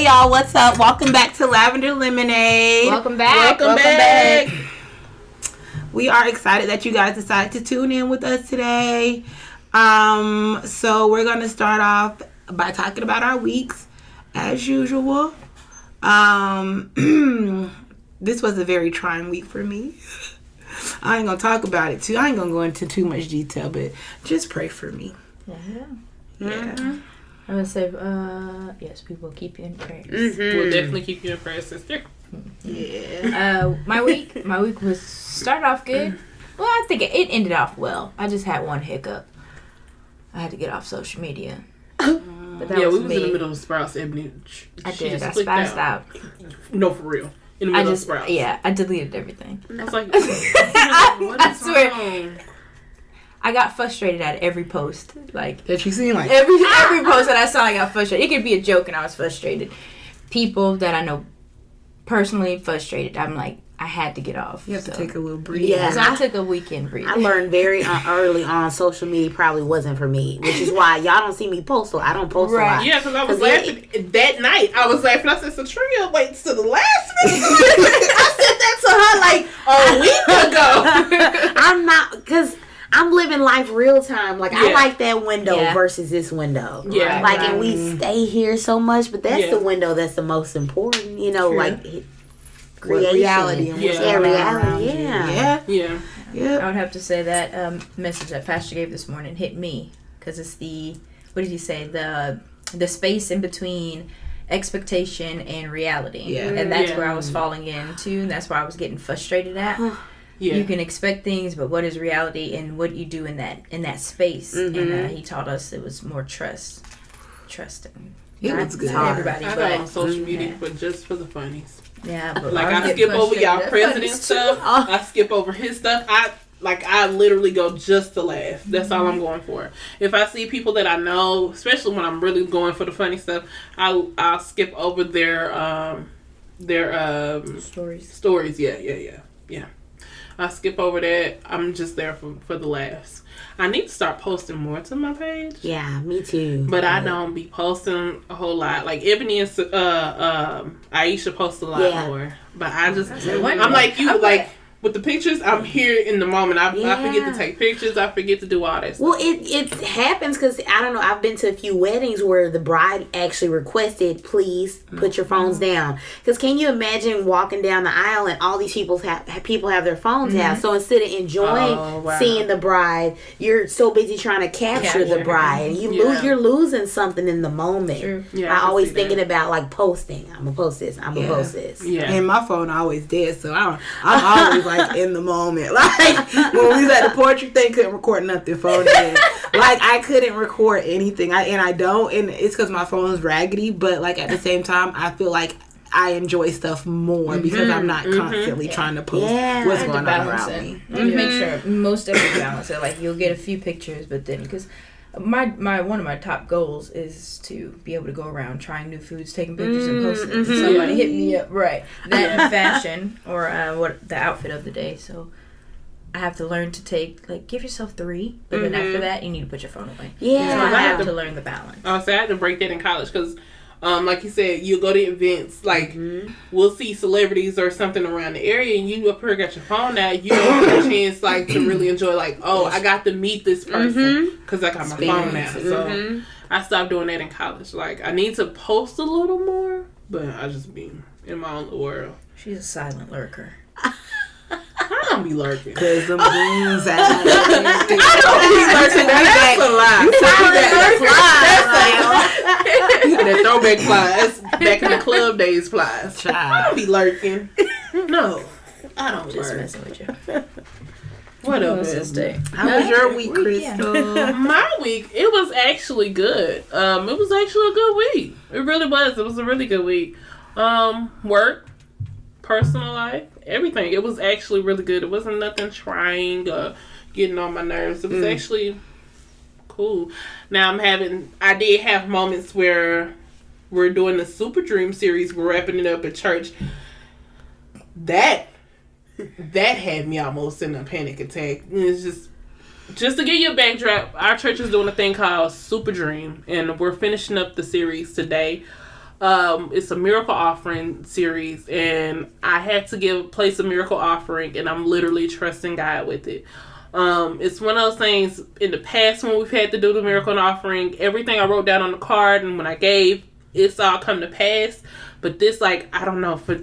y'all. What's up? Welcome back to Lavender Lemonade. Welcome back. Welcome back. We are excited that you guys decided to tune in with us today. So we're going to start off by talking about our weeks as usual. This was a very trying week for me. I ain't going to talk about it too. I ain't going to go into too much detail, but just pray for me. Yeah. Mm-hmm. I would say, yes, people keep you in prayers. Mm-hmm. We'll definitely keep you in prayers, sister. Yeah. My week was started off good. Well, I think it ended off well. I just had one hiccup. I had to get off social media. But that was we was in the middle of Sprouts, Ebony. I did. I spazzed out. No, for real. In the middle of Sprouts. Yeah, I deleted everything. I was like, I swear. Wrong? I got frustrated at every post. Like that you seen, like every post that I saw, I got frustrated. It could be a joke and I was frustrated. People that I know personally frustrated. I'm like, I had to get off. You have to take a little breathe. Yeah, so I took a weekend breathe. I learned very early on social media probably wasn't for me, which is why y'all don't see me post. So I don't post a lot. Yeah, because I was laughing that night. I was laughing. I said, Satria waits to the last minute. I said that to her like a week ago. I'm not, because I'm living life real time. Like, I like that window versus this window. Yeah. Like, and we stay here so much, but that's the window that's the most important, you know, like creation. Reality. And reality. Yeah. I would have to say that message that Pastor gave this morning hit me, because it's what did he say? The space in between expectation and reality. Yeah. And that's where I was falling into, and that's where I was getting frustrated at. Yeah. You can expect things, but what is reality and what you do in that space? Mm-hmm. And he taught us it was more trusting. It was good. Everybody, I got on social media, but just for the funnies. Yeah, but like I skip over y'all president stuff. I skip over his stuff. I literally go just to laugh. That's all I'm going for. If I see people that I know, especially when I'm really going for the funny stuff, I'll skip over their stories. Yeah. I skip over that. I'm just there for the laughs. I need to start posting more to my page. Yeah, me too. But I don't be posting a whole lot. Like Ebony and Aisha post a lot more. But I'm like you, like with the pictures, I'm here in the moment. I forget to take pictures. I forget to do all that stuff. Well, it happens because, I don't know, I've been to a few weddings where the bride actually requested, please put your phones down. Because can you imagine walking down the aisle and all these people have their phones out? So instead of enjoying seeing the bride, you're so busy trying to capture the bride. And you're losing something in the moment. True. Yeah, I always thinking about like posting. I'm going to post this. I'm going to post this. Yeah. And my phone always dead, so I'm always like in the moment. Like when we was at the portrait thing, couldn't record nothing. Phone in. Like I couldn't record anything. I don't, and it's because my phone's raggedy. But like at the same time, I feel like I enjoy stuff more because I'm not constantly trying to post what's going on around me. Make sure most definitely balance it. Like you'll get a few pictures, but then because my one of my top goals is to be able to go around trying new foods, taking pictures and posting them. Somebody hit me up, that in fashion or what the outfit of the day. So I have to learn to give yourself 3, but then after that you need to put your phone away. Yeah, so I have to learn the balance. I had to break that in college because like you said, you go to events, like we'll see celebrities or something around the area, and you up here got your phone out. You don't get a chance to really enjoy. Like, I got to meet this person because I got my phone out. So I stopped doing that in college. Like, I need to post a little more, but I just be in my own little world. She's a silent lurker. I don't be lurking. Cause them goons out. I don't be lurking. That's a lie. That throwback flies. Back in the club days flies. I don't be lurking. No, I don't just lurk. Messing with you. What else? How was your week, Crystal? My week, it was actually good. It was actually a good week. It really was. It was a really good week. Work, personal life, everything. It was actually really good. It wasn't nothing trying or getting on my nerves. It was actually cool. Now I did have moments where we're doing the Super Dream series. We're wrapping it up at church. That had me almost in a panic attack. It's just to give you a backdrop, our church is doing a thing called Super Dream, and we're finishing up the series today. It's a miracle offering series, and I had to place a miracle offering, and I'm literally trusting God with it. It's one of those things in the past when we've had to do the miracle offering, everything I wrote down on the card and when I gave, it's all come to pass. But this, like, I don't know, for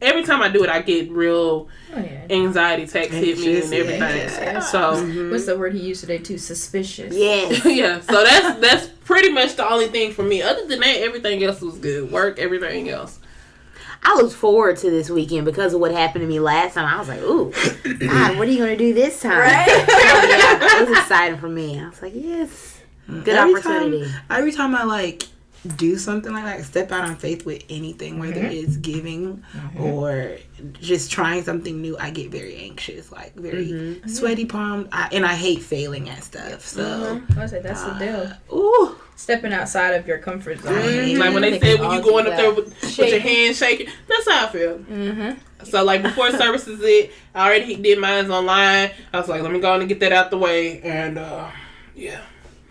every time I do it, I get real anxiety attacks hit me and everything. So what's the word he used today too? Suspicious. Yes. Yeah. So that's pretty much the only thing for me. Other than that, everything else was good. Work, everything else. I look forward to this weekend because of what happened to me last time. I was like, ooh, God, what are you going to do this time? Right? So, yeah, it was exciting for me. I was like, yes, good opportunity. Every time I, like, do something like that, step out on faith with anything, whether it's giving or just trying something new, I get very anxious, like very sweaty palms, and I hate failing at stuff. So I say that's the deal. Ooh, stepping outside of your comfort zone. Like when they said when you going up there with your hands shaking, that's how I feel. So like before services, I already did mine online. I was like, let me go on and get that out the way, and yeah.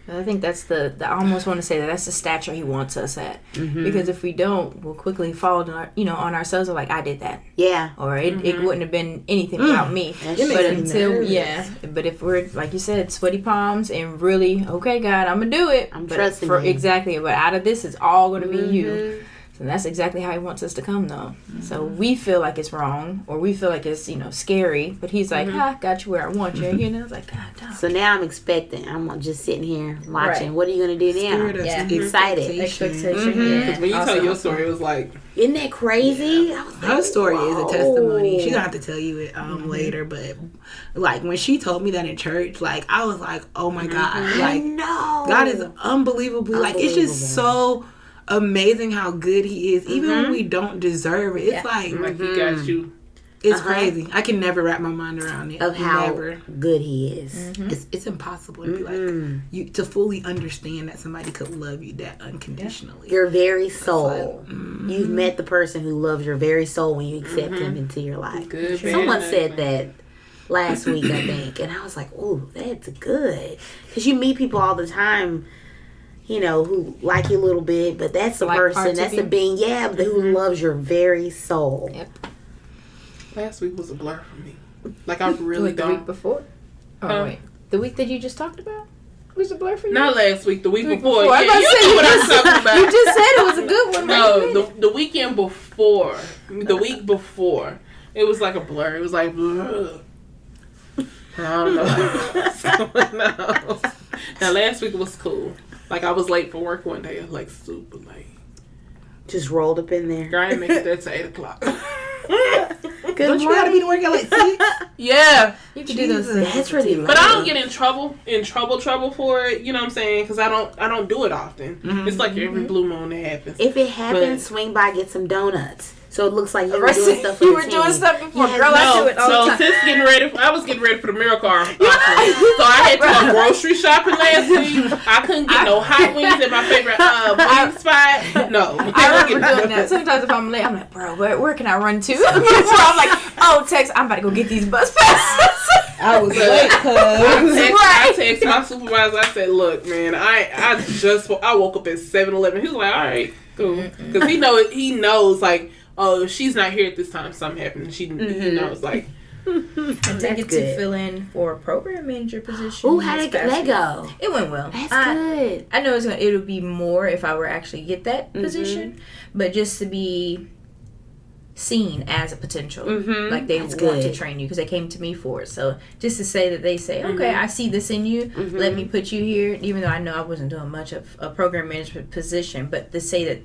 I think that's I almost want to say that's the stature he wants us at. Because if we don't, we'll quickly fall on ourselves. We're like, I did that. Yeah. Or it wouldn't have been anything about me. But but if we're, like you said, sweaty palms and really, okay, God, I'm going to do it. I'm trusting you. Exactly. But out of this, it's all going to be you. So that's exactly how he wants us to come, though. So we feel like it's wrong, or we feel like it's, scary. But he's like, got you where I want you. It's like, God, don't. So now I'm expecting. I'm just sitting here watching. Right. What are you going to do now? Excited. Expectation. Because when you tell your story, it was like... Isn't that crazy? Yeah. Her story is a testimony. She's going to have to tell you it later. But, like, when she told me that in church, like, I was like, oh, my God. Like, God is unbelievably... Like, it's just so... amazing how good he is, even when we don't deserve it. It's like he got you. It's crazy. I can never wrap my mind around it. Of how good he is. It's impossible to be like to fully understand that somebody could love you that unconditionally. Your very soul. You've met the person who loves your very soul when you accept him into your life. Good. Someone said that last week, I think, and I was like, "Oh, that's good," because you meet people all the time. Who like you a little bit, but that's the person, that's the being, who loves your very soul. Yep. Last week was a blur for me. Like, I really don't. The week before? Oh, wait. The week that you just talked about? Was a blur for you? Not last week, the week before. Yeah, you know what I'm talking about. You just said it was a good one. No, the weekend before. The week before. It was like a blur. It was like, blur. I don't know what's going on. Now, last week was cool. Like, I was late for work one day. I was, like, super late. Just rolled up in there. Girl, I didn't make it there till 8 o'clock. Don't you gotta be to work at like 6? Yeah. You can do those things. That's really late. But I don't get in trouble for it, you know what I'm saying? Because I don't do it often. It's like every blue moon that happens. If it happens, swing by, get some donuts. So it looks like you were doing stuff for the team. doing stuff before. Yeah, Girl, I do it all the time. Since I was getting ready for the miracle offering. So I had to go grocery shopping last week. I couldn't get no hot wings at my favorite wing spot. No. I remember doing that. Sometimes if I'm late, I'm like, bro, where can I run to? Before I'm like, oh, text, I'm about to go get these bus passes. I was late, I texted my supervisor. I said, look, man, I woke up at 7-Eleven. He was like, all right, cool. Because he knows, like, oh, she's not here at this time, something happened. He knows, like. I take it to fill in for a program manager position. Ooh, how did that go? It went well. That's good. I know it would be more if I were actually get that position, but just to be seen as a potential, like they want to train you because they came to me for it. So just to say that they say, okay, I see this in you. Let me put you here, even though I know I wasn't doing much of a program management position, but to say that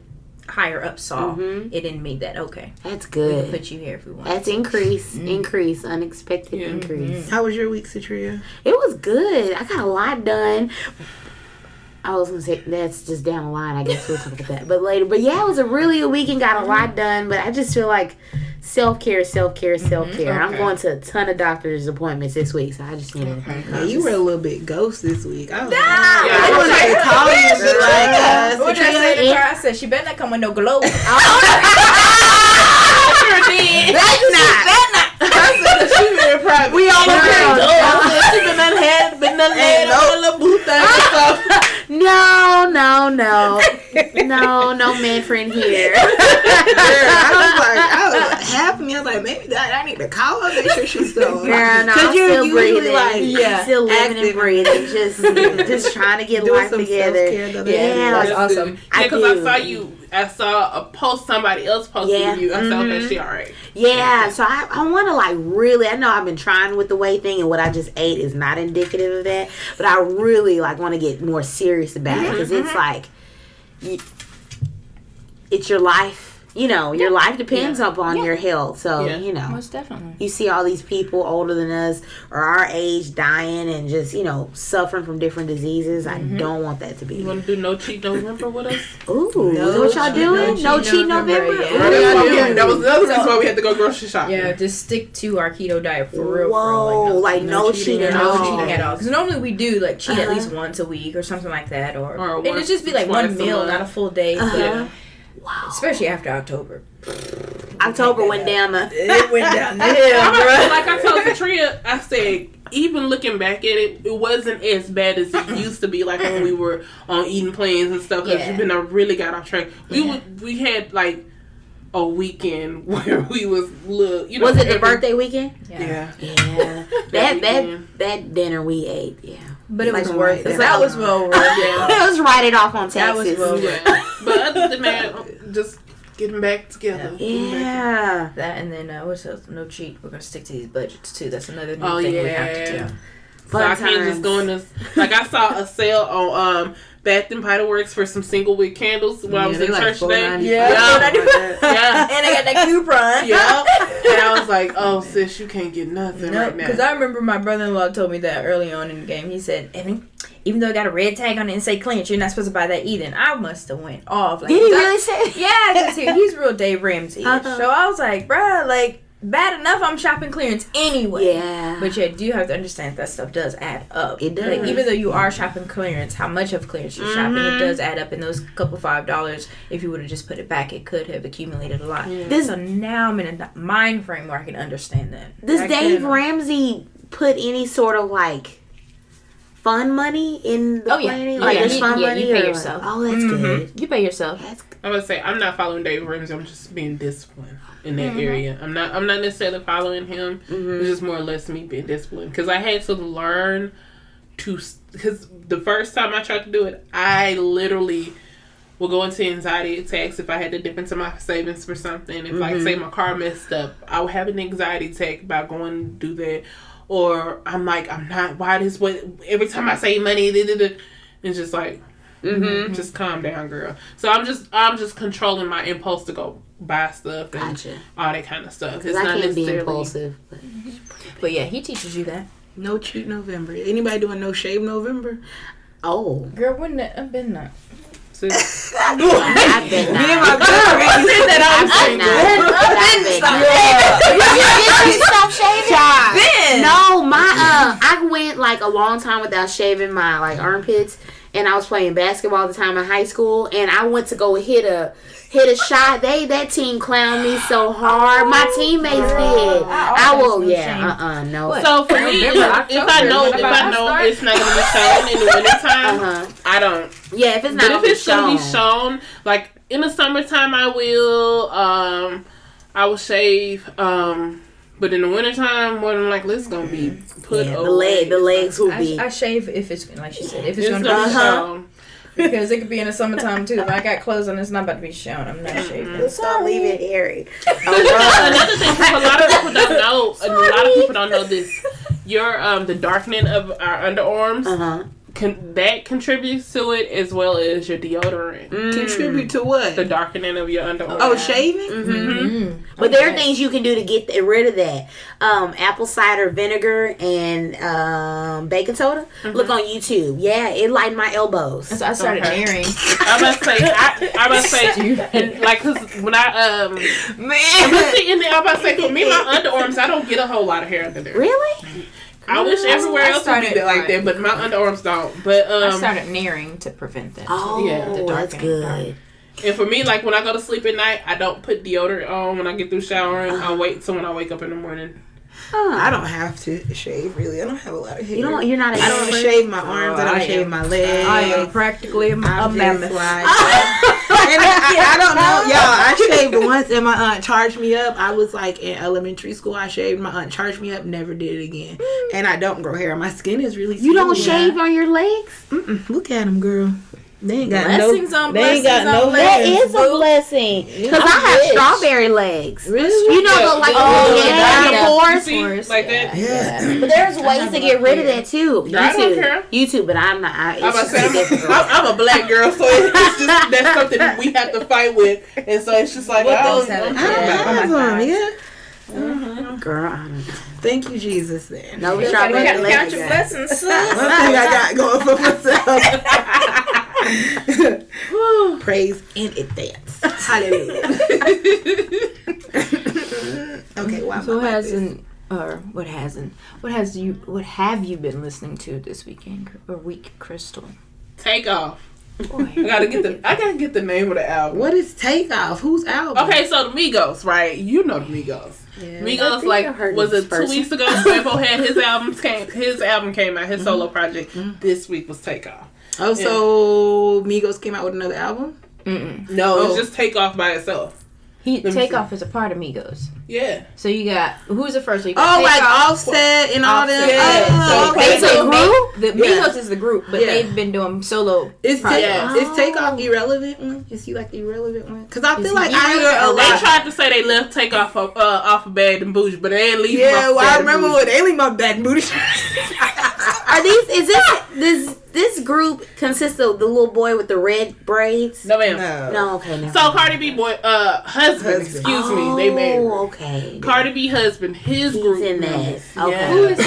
higher up saw it in me that that's good. We can put you here if we want. That's increase, unexpected increase. How was your week, Citria? It was good. I got a lot done. I was gonna say that's just down the line. I guess we'll talk about that, but later. But yeah, it was a really good week and got a lot done. But I just feel like self-care. I'm going to a ton of doctor's appointments this week, so I just need to. You were a little bit ghost this week. I was I wanted to call you and be like, what did I say to her? I said she better not come with no glow. Sure did. That's not. She very proud. We all agree. She been done laid on a little booth and stuff. No. no man friend here. I was half of me. I was like, maybe I need to call her, make sure she's still. Girl, no, I'm still breathing. Like, still living and breathing. Just trying to get life together. Yeah, that's awesome. Yeah, because I saw a post somebody else posted with you. I said, okay, she all right. Yeah, so I want to like really, I know I've been trying with the weight thing and what I just ate is not indicative of that, but I really like want to get more serious about it because it's like, it's your life. You know, your life depends upon your health. So, you know. Most definitely. You see all these people older than us or our age dying and just, you know, suffering from different diseases. I don't want that to be. You want to do No Cheat November with us? Ooh, is that what y'all doing? No Cheat November? Yeah. That was the other reason why we had to go grocery shopping. Yeah, just stick to our keto diet for real. Whoa, like no cheating at all. No cheating at all. Because normally we do like cheat at least once a week or something like that. Or and it just be like one meal, not a full day. Wow. Especially after October. October went down It went down the hill, Like I told Katria, I said, even looking back at it, it wasn't as bad as it used to be. Like when we were on eating plans and stuff. Because I really got off track. We had like a weekend where we was little. You know, was it the birthday weekend? Yeah. That dinner we ate. Yeah. But it was worth it. That was well worth it. It was write it off on taxes. That was well worth it. But other than that, just getting back together. Yeah. That and then what's else? No cheat. We're gonna stick to these budgets too. That's another new thing we have to do. So I can't just go in this. Like I saw a sale on Bath and Body Works for some single wick candles when I was in church today. And I got that coupon. And I was like, "Oh, sis, you can't get nothing right now." Because I remember my brother-in-law told me that early on in the game. He said, "Evan, even though it got a red tag on it and say clearance, you're not supposed to buy that either." And I must have went off. Like, did he really say? Yeah, because he's real Dave Ramsey. So I was like, bruh, like, bad enough I'm shopping clearance anyway. Yeah. But you do have to understand that stuff does add up. It does. Like, even though you are shopping clearance, how much of clearance you're shopping, it does add up. And those couple $5, if you would have just put it back, it could have accumulated a lot. So now I'm in a mind frame where I can understand that. Does Dave Ramsey put any sort of like fun money in the planning? Like there's fun money? You pay yourself. Oh, that's good. You pay yourself. I would say I'm not following Dave Ramsey. I'm just being disciplined in that area. I'm not necessarily following him. It's just more or less me being disciplined because I had to learn to. Because the first time I tried to do it, I literally would go into anxiety attacks if I had to dip into my savings for something. If like say my car messed up, I would have an anxiety attack about going to do that. Or I'm like, I'm not. Why this? What? Every time I save money, it's just like. Just calm down, girl. So I'm just controlling my impulse to go buy stuff and all that kind of stuff. Because I can't be impulsive. But yeah, he teaches you that. No cheat November. Anybody doing no shave November? Oh, girl, wouldn't that have been that? I've been not. Me and my girlfriend said that I'm shaving. No, I went like a long time without shaving my like armpits. And I was playing basketball all the time in high school, and I went to go hit a shot. That team clowned me so hard. My teammates did. No. So for me, if I know it's not gonna be shown in the wintertime, I don't. Yeah, if it's not. But if it's gonna be shown, like in the summertime, I will. I will shave. But in the wintertime, more than likely, it's going to be put away. The legs will be. I shave if it's, like she said, if it's going to be shown. Because it could be in the summertime, too. If I got clothes on, it's not about to be shown. I'm not shaving. Let's not leave it hairy. Another thing, a lot of people don't know, this. The darkening of our underarms. That contributes to it as well as your deodorant. Contribute to what? The darkening of your underarms. Oh, shaving? But there are things you can do to get rid of that. Apple cider vinegar and baking soda. Look on YouTube. Yeah, it lightened my elbows. So I started nearing. I must say, and like, cause when I for me, my underarms, I don't get a whole lot of hair under there. Really? I wish everywhere else would be like that, but my underarms don't. But I started nearing to prevent that. Oh, yeah, that's good. And for me, like when I go to sleep at night, I don't put deodorant on when I get through showering. I wait till when I wake up in the morning. I don't have to shave, really. I don't have a lot of hair. You're not. I don't shave my arms. I don't shave my legs. I am practically a mammoth. I don't know, y'all. I shaved once, and my aunt charged me up. I was like in elementary school. I shaved. My aunt charged me up. Never did it again. And I don't grow hair. My skin is really. You don't shave on your legs? Look at them, girl. They ain't got blessings no. on They ain't got blessings no. on That hair. is a blessing. Because I have strawberry legs. Really? You know, the pores. Like that. Yeah. But there's ways to get rid of that too. I don't care. YouTube, but I'm not. I'm a black girl, so it's just that's something we have to fight with, and so it's just like I don't Girl, I don't know. Thank you, Jesus. Then. No We strawberry gotta legs. count your blessings, sis. One thing I got going for myself. Praise in advance. Hallelujah. Okay, wow. So what have you been listening to this weekend or week, Crystal? Take Off. Boy. I gotta get the name of the album. What is Takeoff? Whose album? Okay, so the Migos, right? You know the Migos. Yeah. Migos, was it 2 weeks ago? Quavo had his album came out, his solo project. This week was Take Off. Oh, so Migos came out with another album? No, it's just Take Off by itself. Takeoff is a part of Migos. Yeah. So you got who's the first? So you got Oh, like Takeoff, Offset and all them. Yeah. Oh, okay. So the Migos is the group, but Yeah. they've been doing solo. Is projects. Takeoff irrelevant one? Is he like the irrelevant one? Because I feel like he I hear a irrelevant? They lot. tried to say they left Take Off off of Bad and Bougie, but they ain't leave. Yeah, well, I Bad and remember Bougie. when they leave my back booty. Are these? Is this group consists of the little boy with the red braids? No, ma'am. No, okay. No. So Cardi B husband, excuse me, they married. Okay. Cardi B husband, his He's group in that. members. Okay. Yeah. Who is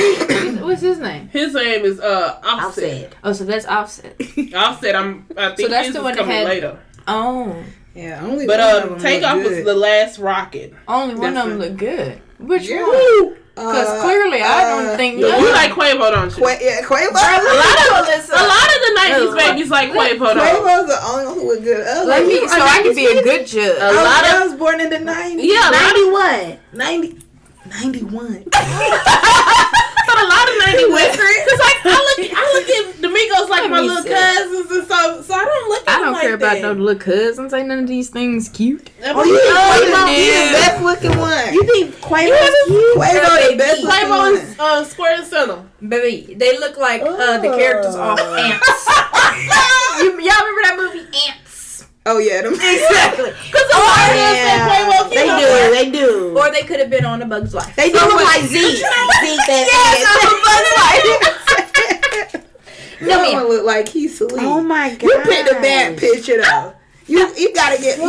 he? What's his name? His name is Offset. Offset. Oh, so that's Offset. Offset. I think So that's his the is one that coming had- later. Oh, Yeah, only But one of them Takeoff look was good. the last rocket. only one That's of them it. look good. Which Yeah. one? Because clearly I don't think. You like Quavo, don't you? Quavo. A lot of the 90s babies like Quavo, though. Quavo's the only one who look good. Let me, so I can be a good judge. A lot I of was born in the 90s. yeah, 91. 91. but a lot of 91. Cause like I look at the Migos like my me little see. cousins and so I don't look at I them don't like care about that. no little cousins. Ain't none of these things cute. Oh, you think Quavo is the best looking one? You think Quavo's cute? Quavo the best looking Quavo one. is Square and Center. Baby, they look like the characters off Ants. Y'all remember that movie Ants? Oh yeah, them. Exactly. Cause a lot of us say Quavo cute. They do. Or they could have been on A Bug's Life. They do look like Zeke. Zeke that No one look like he's sweet. Oh my god. You picked a bad picture though. You gotta get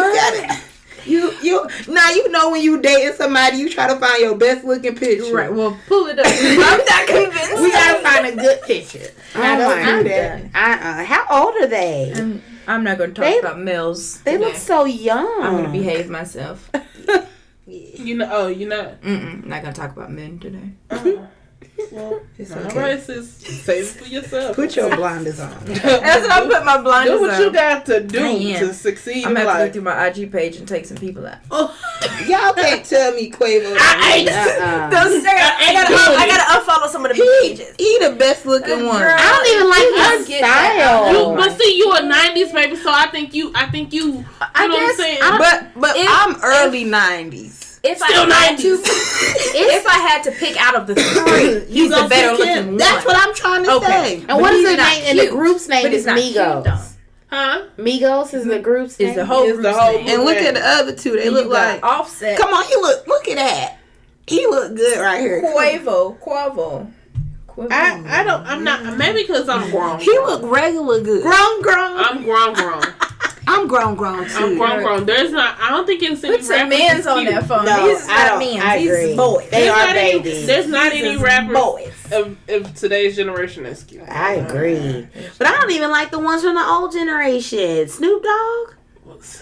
you now you know when you dating somebody you try to find your best looking picture. Right, well, pull it up. I'm not convinced. We gotta find a good picture. Oh don't my do that. god. How old are they? I'm not going to talk about males. They today. look so young. I'm going to behave myself. You know? Oh, you not? Not going to talk about men today. Well, It's all okay. right, sis. Save it for yourself. Put your blinders on. That's what I put my blinders Do what on. you got to do I am. to succeed I'm in going to have to go life. through my IG page and take some people out. Y'all can't tell me Quavo. I I gotta unfollow some of the pages. He the best looking one. I don't even like her get that. style. But see, you a 90s baby, so I think you know what I'm saying? But I'm early 90s. If Still I had 90s. to, if I had to pick out of the three, he's the gonna better pick looking him. one. That's what I'm trying to say. And what is he's the not name? And the cute. group's name But is he's not cute, Migos. though. Huh? Migos is the group's name. Is the whole It's group's the whole name. group. And look at the other two. They You look got like. Offset. Come on, look at that. He look good right here. Quavo. I'm not, maybe because I'm grown. He look regular good. Grown. I'm grown. I'm grown too. I'm grown. There's not, I don't think it's any Put some rappers men's that's on cute. that phone. No, These is I not don't. men's. I These agree. is boys. They are There's not any- babies. There's not any rappers boys. of today's generation that's cute. I agree. But I don't even like the ones from the old generation. Snoop Dogg?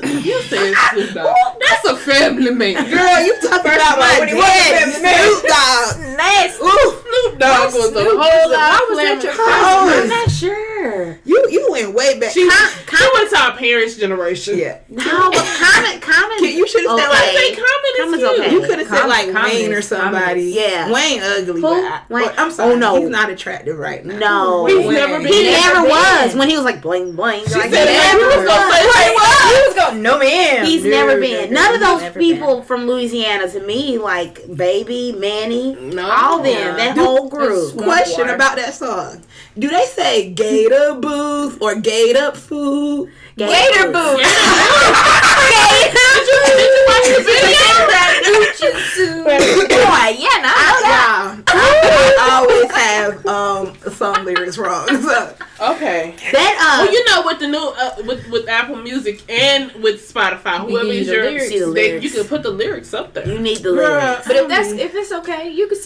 You said Snoop Dogg. That's a family man. Girl, you talking about my what he dad, was Snoop Dogg. Nasty. Snoop Dogg was a whole lot Why was that your flavor. first? I'm not sure. You you went way back. She went to our parents' generation. Yeah. No, but Common. You should have said like Common's okay. You could have said like Wayne or somebody. Yeah. Wayne ugly. Who? But Wayne? I'm sorry. Oh, no. He's not attractive right now. No. He's never been. He never was. When he was like bling bling. She Like, said never he was was. gonna say he was. No man. He's never been. None of those Never people from Louisiana to me, like Baby, Manny, No. all them, that whole group. Question about that song. Do they say Gator Booth or Gate Up Food? Gator boots. Did you watch the video? Boy, yeah, no, I always have some lyrics wrong. So. Okay. That Well, you know, with the new with Apple Music and with Spotify, whoever is your you can put the lyrics up there. you need the lyrics. But if it's okay, you can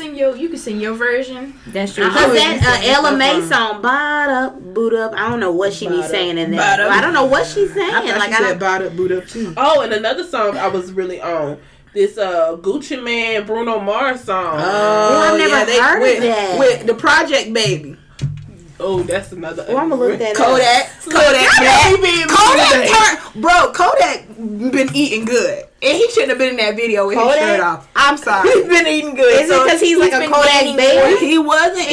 sing your version. That's your Because version. that Ella May song, "Bot Up, Boot Up," I don't know what she be saying in that. I don't know what she's saying. I thought Like she said "Bot Up, Boot Up" too. Oh, and another song I was really on. This Gucci Man Bruno Mars song. I've never heard of that. With the Project Baby. Oh, that's another. Oh, I'm gonna look that up. Kodak Kodak been eating good, and he shouldn't have been in that video with his shirt off. I'm sorry. He's been eating good. Is it because he's like a Kodak baby? He wasn't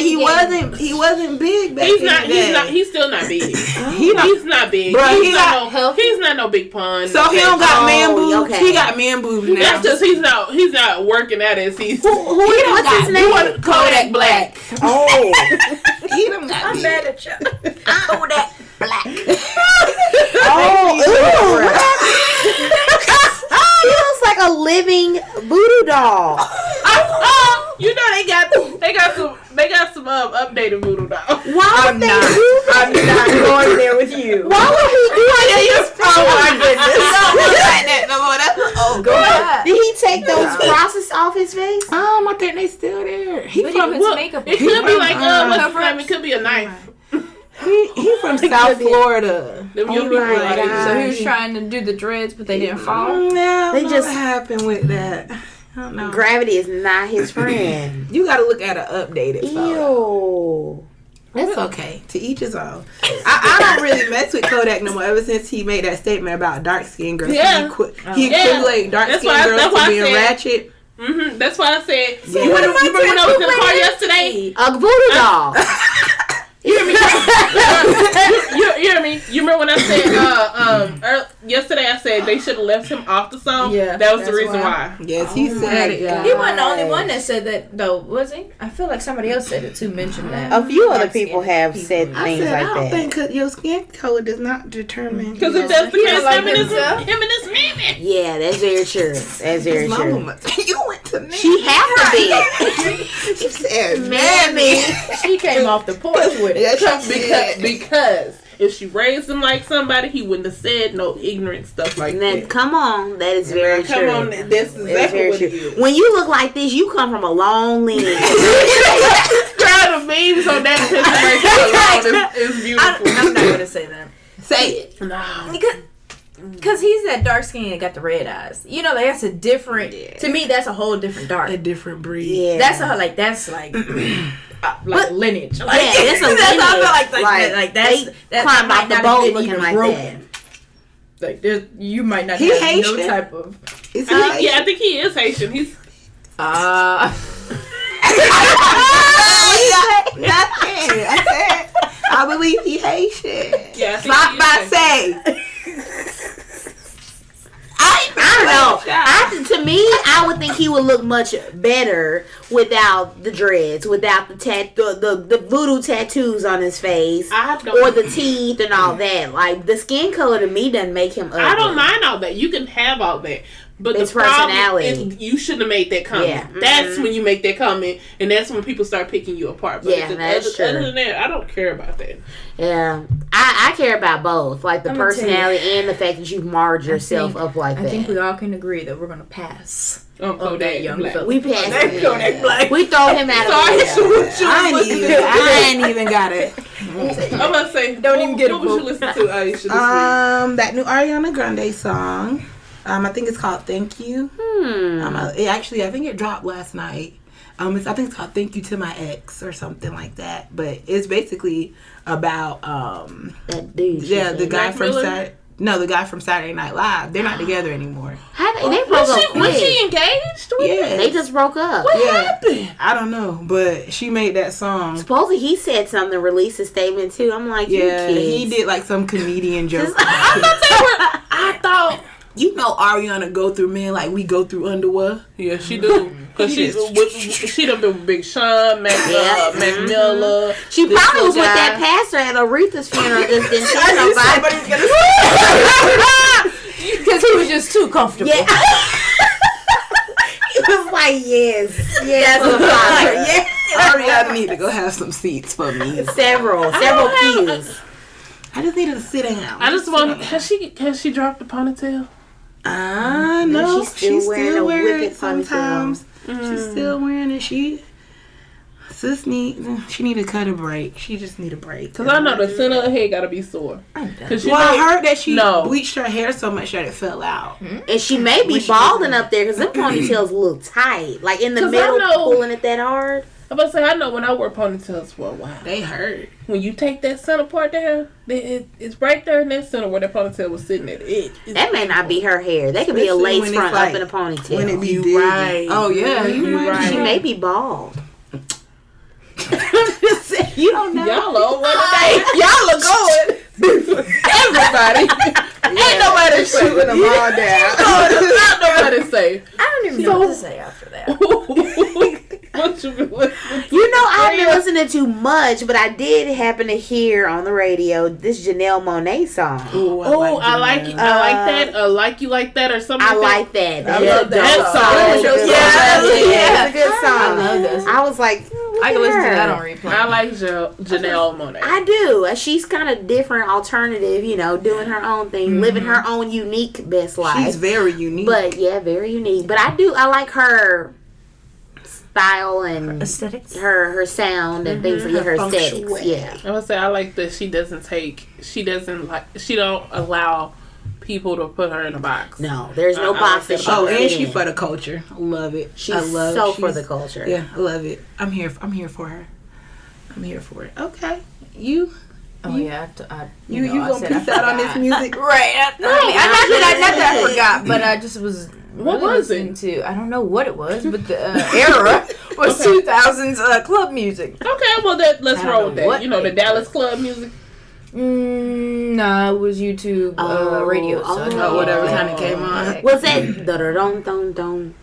big back in the day. He's still not big. He's not big. Bro, he's not no big pun. So he don't got man boobs. Okay. He got man boobs now. That's just he's not working at it. What's his name? Kodak Black. Oh. He don't got I'm big. mad at you. Kodak Black. He looks like a living voodoo doll. You know they got some updated voodoo dolls. Why would they do that? I'm not going there with you. Why would he do that? Oh my goodness. Go ahead. Did he take those crosses off his face? I think they still there. He But from he puts makeup on. It could be like what's his cover name? It could be a knife. he from South Florida. Them young people right, like God. So he was trying to do the dreads, but they didn't fall. No, They they just- just happened with that. I don't know. Gravity is not his friend. You got to look at an updated photo. Ew. That's okay. To each his own. I don't really mess with Kodak no more. Ever since he made that statement about dark skinned girls, Yeah. he equated dark skinned girls to being ratchet. Mm-hmm. That's why I said. Yeah. You remember when I was in the car yesterday? A voodoo doll. You hear me? you hear me? You remember when I said yesterday? I said they should have left him off the song. Yeah, that was the that's reason why. Yes, he said it. God. He wasn't the only one that said that, though, was he? I feel like somebody else said it too. Mentioned that. A few other Dark people skinned have people. said I things said, like I don't that. think your skin color does not determine. Because if that's the He case, don't like him and himself. his man. Yeah, that's very true. That's very His true. mama, you went to me. She have to be. She said, Mammy. She came off the porch with it. Yeah, she did. Because if she raised him like somebody, he wouldn't have said no ignorant stuff like Now, that. come on, that is very Come true. on, that's That is exactly very what true. it is. When you look like this, you come from a long lineage. Trying to memes on that picture right there is beautiful. I'm not going to say that. say it. No. Because he's that dark skin and got the red eyes. You know, like, that's a different. To me, that's a whole different dark. A different breed. Yeah, That's like lineage. Like, yeah, that's a lineage. That's how I feel like they climbed off the boat looking like that. Like there's, you might not He have Haitian. no type of. Is he Yeah, I think he is Haitian. He's Nothing. I said, I believe he Haitian. yeah. I think Stop he by is say. I don't know. To me, I would think he would look much better without the dreads, without the voodoo tattoos on his face, I don't- or the teeth and all that. Like the skin color to me doesn't make him ugly. I don't mind all that. You can have all that. But It's the problem personality. is you shouldn't have made that comment. Yeah. That's when you make that comment, and that's when people start picking you apart. But Yeah, that's true. other than that, I don't care about that. Yeah, I care about both, like the I'ma tell you. personality and the fact that you've marred yourself up like that. I think we all can agree that we're gonna pass. Oh, that Kodak young Black. fella. we passed him. Kodak Black. We throw him out of Sorry, the I ain't even got it. I'm about to say, Don't even get a what would you vote. listen to, Aisha, this week? That new Ariana Grande song. I think it's called "Thank You." Hmm. Actually, I think it dropped last night. I think it's called "Thank You to My Ex" or something like that. But it's basically about that dude. the guy Mac from Miller? the guy from Saturday Night Live. They're not together anymore. They broke up Was quick. she engaged? Yeah, They just broke up. What happened? I don't know, but she made that song. Supposedly he said something, released a statement too. I'm like, Yeah, you kids. he did like some comedian joke. I thought. You know Ariana go through men like we go through underwear. Yeah, she do. Cause she done been with Big Sean, Mac Miller. She this probably was with guy. that pastor at Aretha's funeral. Just didn't tell nobody. Somebody's gonna say Because he was just too comfortable. Yeah. He was like, yes, yeah. Ariana need to go have some seats for me. Several pews. I just needed to sit down. I just want. Has she dropped the ponytail? No, She's still wearing a wearing whippet it sometimes. She's still wearing it. She need to cut a break. She just need a break. Cause I know the center of her head gotta be sore. Cause I heard that she bleached her hair so much that it fell out. And she may be balding up there because them ponytails look tight. Like in the 'Cause middle, I know- pulling it that hard. I'm about to say, I know when I wear ponytails for a while. They hurt. When you take that center part down, it's right there in that center where that ponytail was sitting at. That may not be her hair. That could be a Especially lace when front it's up in a ponytail. When it be You digging. right. Oh yeah, You you right. right. She may be bald. You don't know. Y'all are one today. Y'all are going. Everybody. Ain't nobody Shooting them all down. Not nobody safe. I don't even know what to say after that. What you been listening to? You know, I haven't been listening to much, but I did happen to hear on the radio this Janelle Monáe song. Oh, I like it. I like that. Like you like that or something. I like that. I love that song. song. Yeah, it's a good song. I love this. I was like, I can listen to that on replay. I like Janelle Monáe. I do. She's kind of different, alternative, doing her own thing, living her own unique best life. She's very unique. But yeah, very unique. But I like her style and Aesthetics. her sound and things like her aesthetics. Yeah. I would say I like that she don't allow people to put her in a box. No, there's no I box like that that. she Oh, can and fit she in. for the culture. I love it. She's for the culture. Yeah, I love it. I'm here for her. I'm here for it. Okay, you Oh yeah, you gonna peace out on this music? Right. Not that I forgot, but I just was. What really was listening it? To I don't know what it was, but the era was 2000s club music. Okay, well let's I don't roll with know that. what You know the it Dallas club music. No, it was YouTube radio. So I know whatever that. time it came on. What's that? Dun dun dun.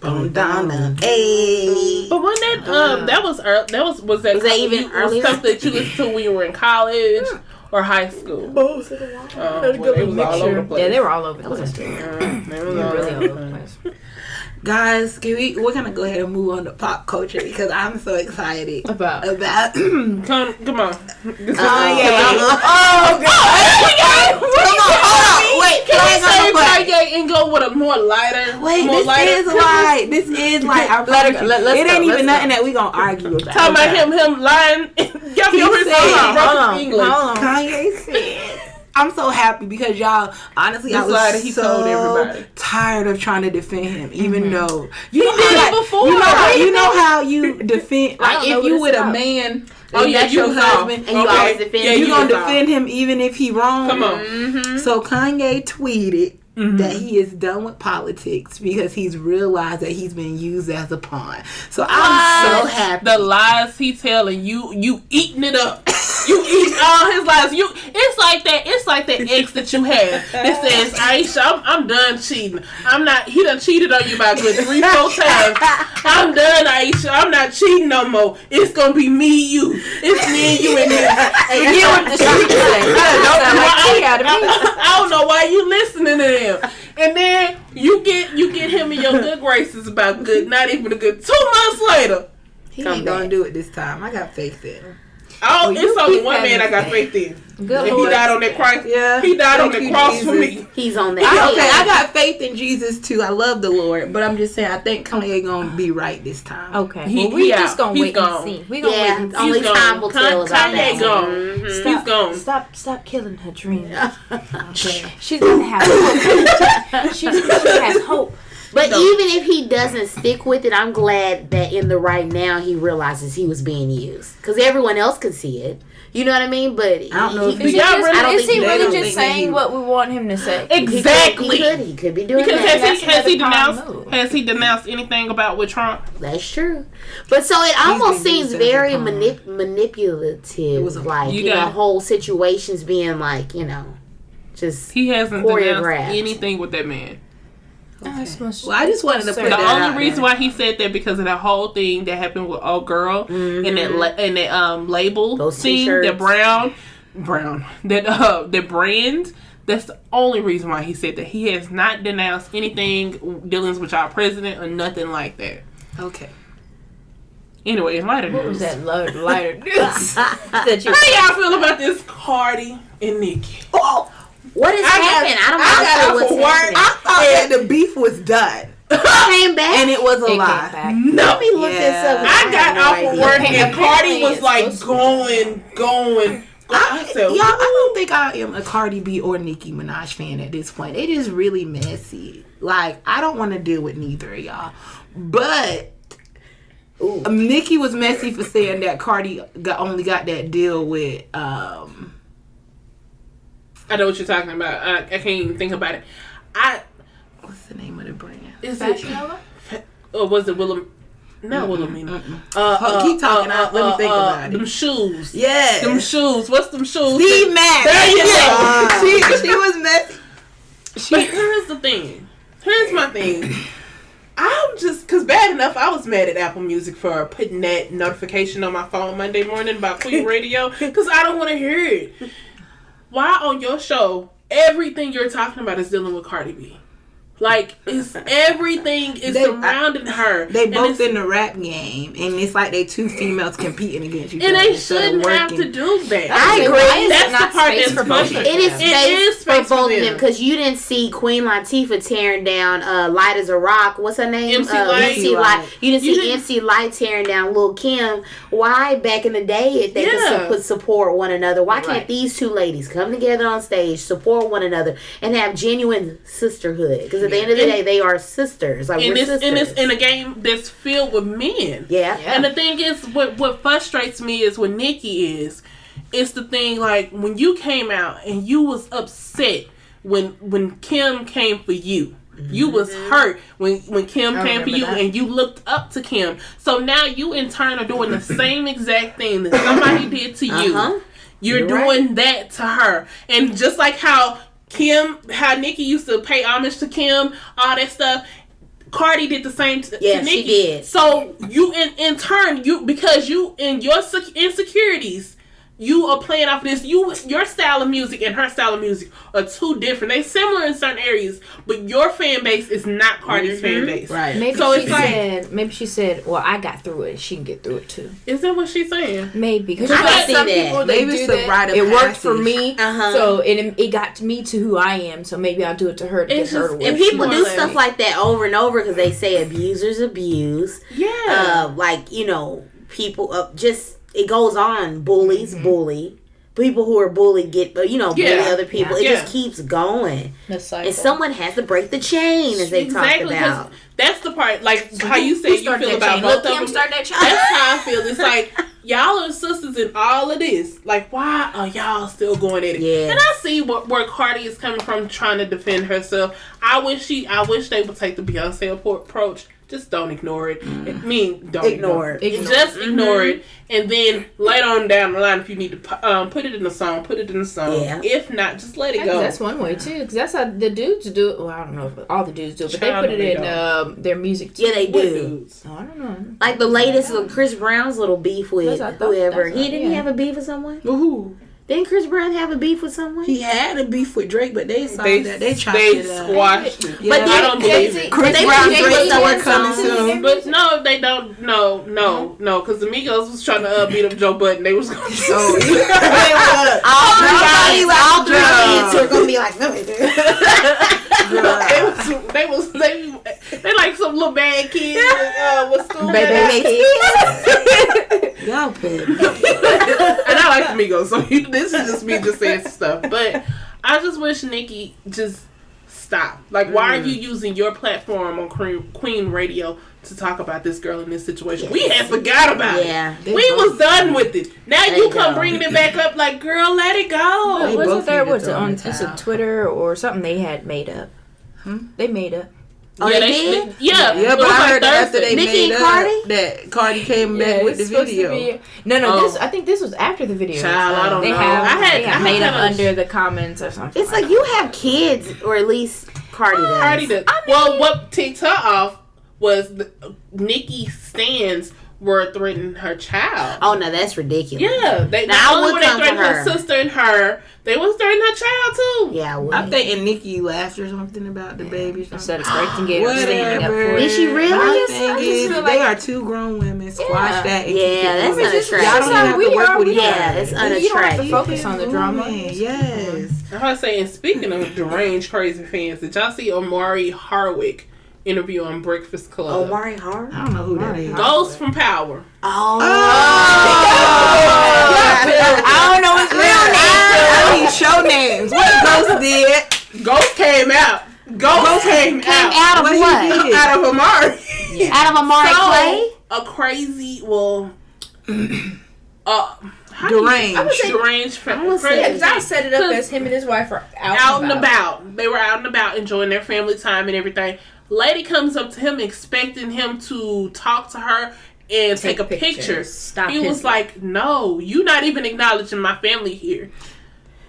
Boom, down, down. Hey. But when that was that even earlier? stuff that you listened to when you were in college or high school? Both. It was all over the place. Yeah, they were all over the place. They was They were all really over all the over the place. place. Guys, we're gonna go ahead and move on to pop culture because I'm so excited About. Come on. Oh wait, Can I say Kanye and go with a more lighter? Wait, more this is like our Let's it go, ain't even let's nothing go. that we gonna argue about. Talking about him lying. Y'all He hear said- broken English. Kanye said, I'm so happy because y'all, honestly, I This lie that was he so told everybody. tired of trying to defend him, even though you did it before. You know how you defend, I like don't know if what you it's with a about. man, Oh, and yeah, that's you your was husband, off. And you always defend Yeah, him. you you gonna was defend him even if he wrong. Come on. So Kanye tweeted that he is done with politics because he's realized that he's been used as a pawn. So I'm so happy. The lies he telling you eating it up. You eat all his lies. It's like that ex that you had that says, Aisha, I'm done cheating. He done cheated on you about good 3-4 times. I'm done, Aisha. I'm not cheating no more. It's gonna be me, you. It's me and you and this. Forget what the shit say. I don't know why you listening to them. And then you get him in your good graces about not even a good 2 months later. He ain't gonna do it this time. I got faith in him. Oh, you it's only keep one man I having got faith in. Good And he Lord. died on that cross. Yeah. He died on Thank the you, cross for Jesus. me. He's on that. I got faith in Jesus too. I love the Lord, but I'm just saying I think Kanye gonna be right this time. Okay. He- Well, we he just out. gonna He's wait gone. and see. We gonna wait Yeah, and see. only He's time gone. will tell about Kanye that. gone. Mhm. He's gone. Stop killing her dreams. Okay. She's gonna have hope. She has hope. But even if he doesn't stick with it, I'm glad that in the right now he realizes he was being used. Because everyone else could see it. You know what I mean? But I don't know if Is he really just saying what we want him to say? Exactly. He could be doing because that. Has he denounced anything about with Trump? That's true. But so it almost seems very manipulative. It was like, whole situations being like, just he hasn't denounced anything with that man. Okay. Well, I just wanted to put the only reason why he said that because of that whole thing that happened with old girl and that label those thing, t-shirts. that brown the brand. That's the only reason why he said that. He has not denounced anything dealings with our president or nothing like that. Okay. Anyway, in lighter news. What was that lighter news? How y'all feel about this Cardi and Nicki? Oh. What is happening? I don't know. I thought that the beef was done. Came back and it was a lie. No, let me look this up. I got off of work and Cardi was like going. I don't think I am a Cardi B or Nicki Minaj fan at this point. It is really messy. Like, I don't want to deal with neither of y'all. But Nicki was messy for saying that Cardi only got that deal with I know what you're talking about. I can't even think about it. What's the name of the brand? Is Fashion Nova? Or was it Willem? Not Wilhelmina. Keep talking. Let me think about it. Them shoes. Yeah. Them shoes. What's them shoes? Steve Madden. There you go. She was messy. But here's the thing. Here's my thing. I'm just, because bad enough, I was mad at Apple Music for putting that notification on my phone Monday morning about Queen Radio because I don't want to hear it. Why on your show, everything you're talking about is dealing with Cardi B? Like, it's everything is surrounding her. They both in the rap game, and it's like they two females competing against each other. And they shouldn't have to do that. I agree. That's the part that's frustrating. It is space for both of them because you didn't see Queen Latifah tearing down Light as a Rock. What's her name? MC Light. You didn't see MC Light tearing down Lil' Kim. Why back in the day if they could support one another? Why can't these two ladies come together on stage, support one another, and have genuine sisterhood? Because at the end of the day, they are sisters. Like, we're sisters. And it's in a game that's filled with men. Yeah. And the thing is, what frustrates me is with Nicki it's the thing, like, when you came out and you was upset when Kim came for you. Mm-hmm. You was hurt when Kim came for you and you looked up to Kim. So now you in turn are doing the same exact thing that somebody did to you. You're doing that to her. And just like how Nicki used to pay homage to Kim, all that stuff. Cardi did the same to Nicki. She did. So you in turn, because you in your insecurities, you are playing off this. Your style of music and her style of music are two different. They similar in certain areas, but your fan base is not Cardi's fan base. Right. Maybe she said, well, I got through it. She can get through it too. Is that what she's saying? Maybe. Because I see some that. people, maybe do it's the rite of it worked passage for me. So it got me to who I am. So maybe I'll do it to her to get her to and people do stuff like that over and over because they say abusers abuse. Yeah. People just, it goes on. Bullies bully. People who are bullied get, bully other people. It just keeps going. And someone has to break the chain, as they talked about. That's the part, like how you say you feel about both of them. That's how I feel. It's like, y'all are sisters in all of this. Like, why are y'all still going at it? Yeah. And I see where Cardi is coming from, trying to defend herself. I wish they would take the Beyonce approach. Just don't ignore it. Don't ignore it. Just ignore it. And then later on down the line, if you need to put it in a song, put it in a song. Yeah. If not, just let it go. That's one way too, because that's how the dudes do it. Well, I don't know if all the dudes do it, but they put it in their music too. Yeah, they do. Oh, I don't know. Like the latest of Chris Brown's little beef with whoever. Didn't he have a beef with someone? Who? Didn't Chris Brown have a beef with someone? He had a beef with Drake, but they chopped it up. Squashed it. Yeah, I don't believe it. Chris Brown Drake somewhere coming soon. But no, they don't. No, because the Migos was trying to beat up Joe Budden. They was going to. All three kids are going to be like, no, they like some little bad kids with school. Y'all petty. And I like the Migos, so this is just me just saying stuff. But I just wish Nicki just stop. Like, why are you using your platform on Queen Radio to talk about this girl in this situation? We had forgot about it. We was done with it. Now you come bringing it back up like, girl, let it go. Wasn't there, on Twitter or something they had made up? They made up. Oh, they did? Yeah, but I heard after they made up that Cardi came back with the video. No, I think this was after the video. Child, I don't know. I had made up under the comments or something. It's like you have kids, or at least Cardi does. Cardi does. Well, what ticked her off was Nicki stans were threatening her child. Oh no, that's ridiculous. Yeah, they threatened her sister and her. They was threatening her child too. Yeah, I think and Nicki laughed or something about the baby. Instead of correcting, gave her standing up for it. Did she really? My thing is, they are two grown women. Squash that. And that's unattractive. Y'all don't have to work with each other. Yeah, it's unattractive. You don't have to focus on the drama. Yes. I was saying, speaking of deranged crazy fans, did y'all see Omari Hardwick interview on Breakfast Club? Omari Hardwick? I don't know who that is. Ghost from Power. Oh. I don't know his real name. I need show names. What Ghost did? Ghost came out. Ghost came out of what? Out of Amari. Yeah. Out of Amari Clay? A crazy, deranged friend. Yeah, because I set it up as him and his wife are out and about. They were out and about enjoying their family time and everything. Lady comes up to him expecting him to talk to her and take a picture. He was like, no, you're not even acknowledging my family here.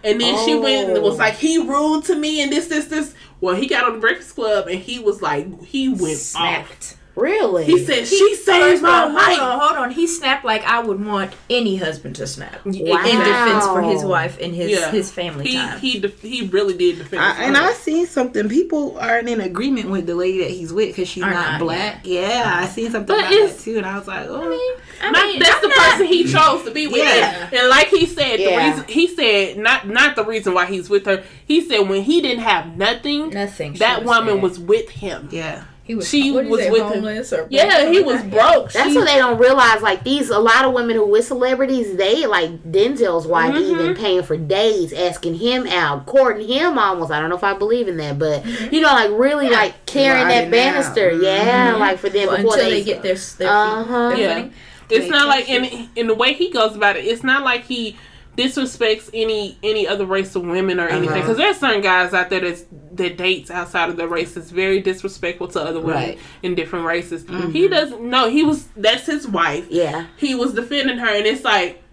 And then she went and was like, he rude to me and this. Well, he got on the Breakfast Club and he was like, he went snapped. Off. Really? He said, she saved my life. Hold on. He snapped like I would want any husband to snap. Wow. In defense for his wife and his family time. He really did defend and I seen something. People aren't in agreement with the lady that he's with because she's not black. Yeah, I seen something about that too. And I was like, that's the person he chose to be with. Yeah. And like he said, the reason he said not the reason why he's with her. He said when he didn't have nothing, that woman was with him. Yeah. He was with homeless or he was broke. That's what they don't realize. Like a lot of women who with celebrities, they like Denzel's wife even paying for days, asking him out, courting him almost. I don't know if I believe in that, but you know, like really like carrying that banister. Like for them before until they get their footing. It's not like in the way he goes about it. It's not like he disrespects any other race of women or anything, because there's certain guys out there that dates outside of their race is very disrespectful to other women in different races. He doesn't know. That's his wife. He was defending her, and it's like,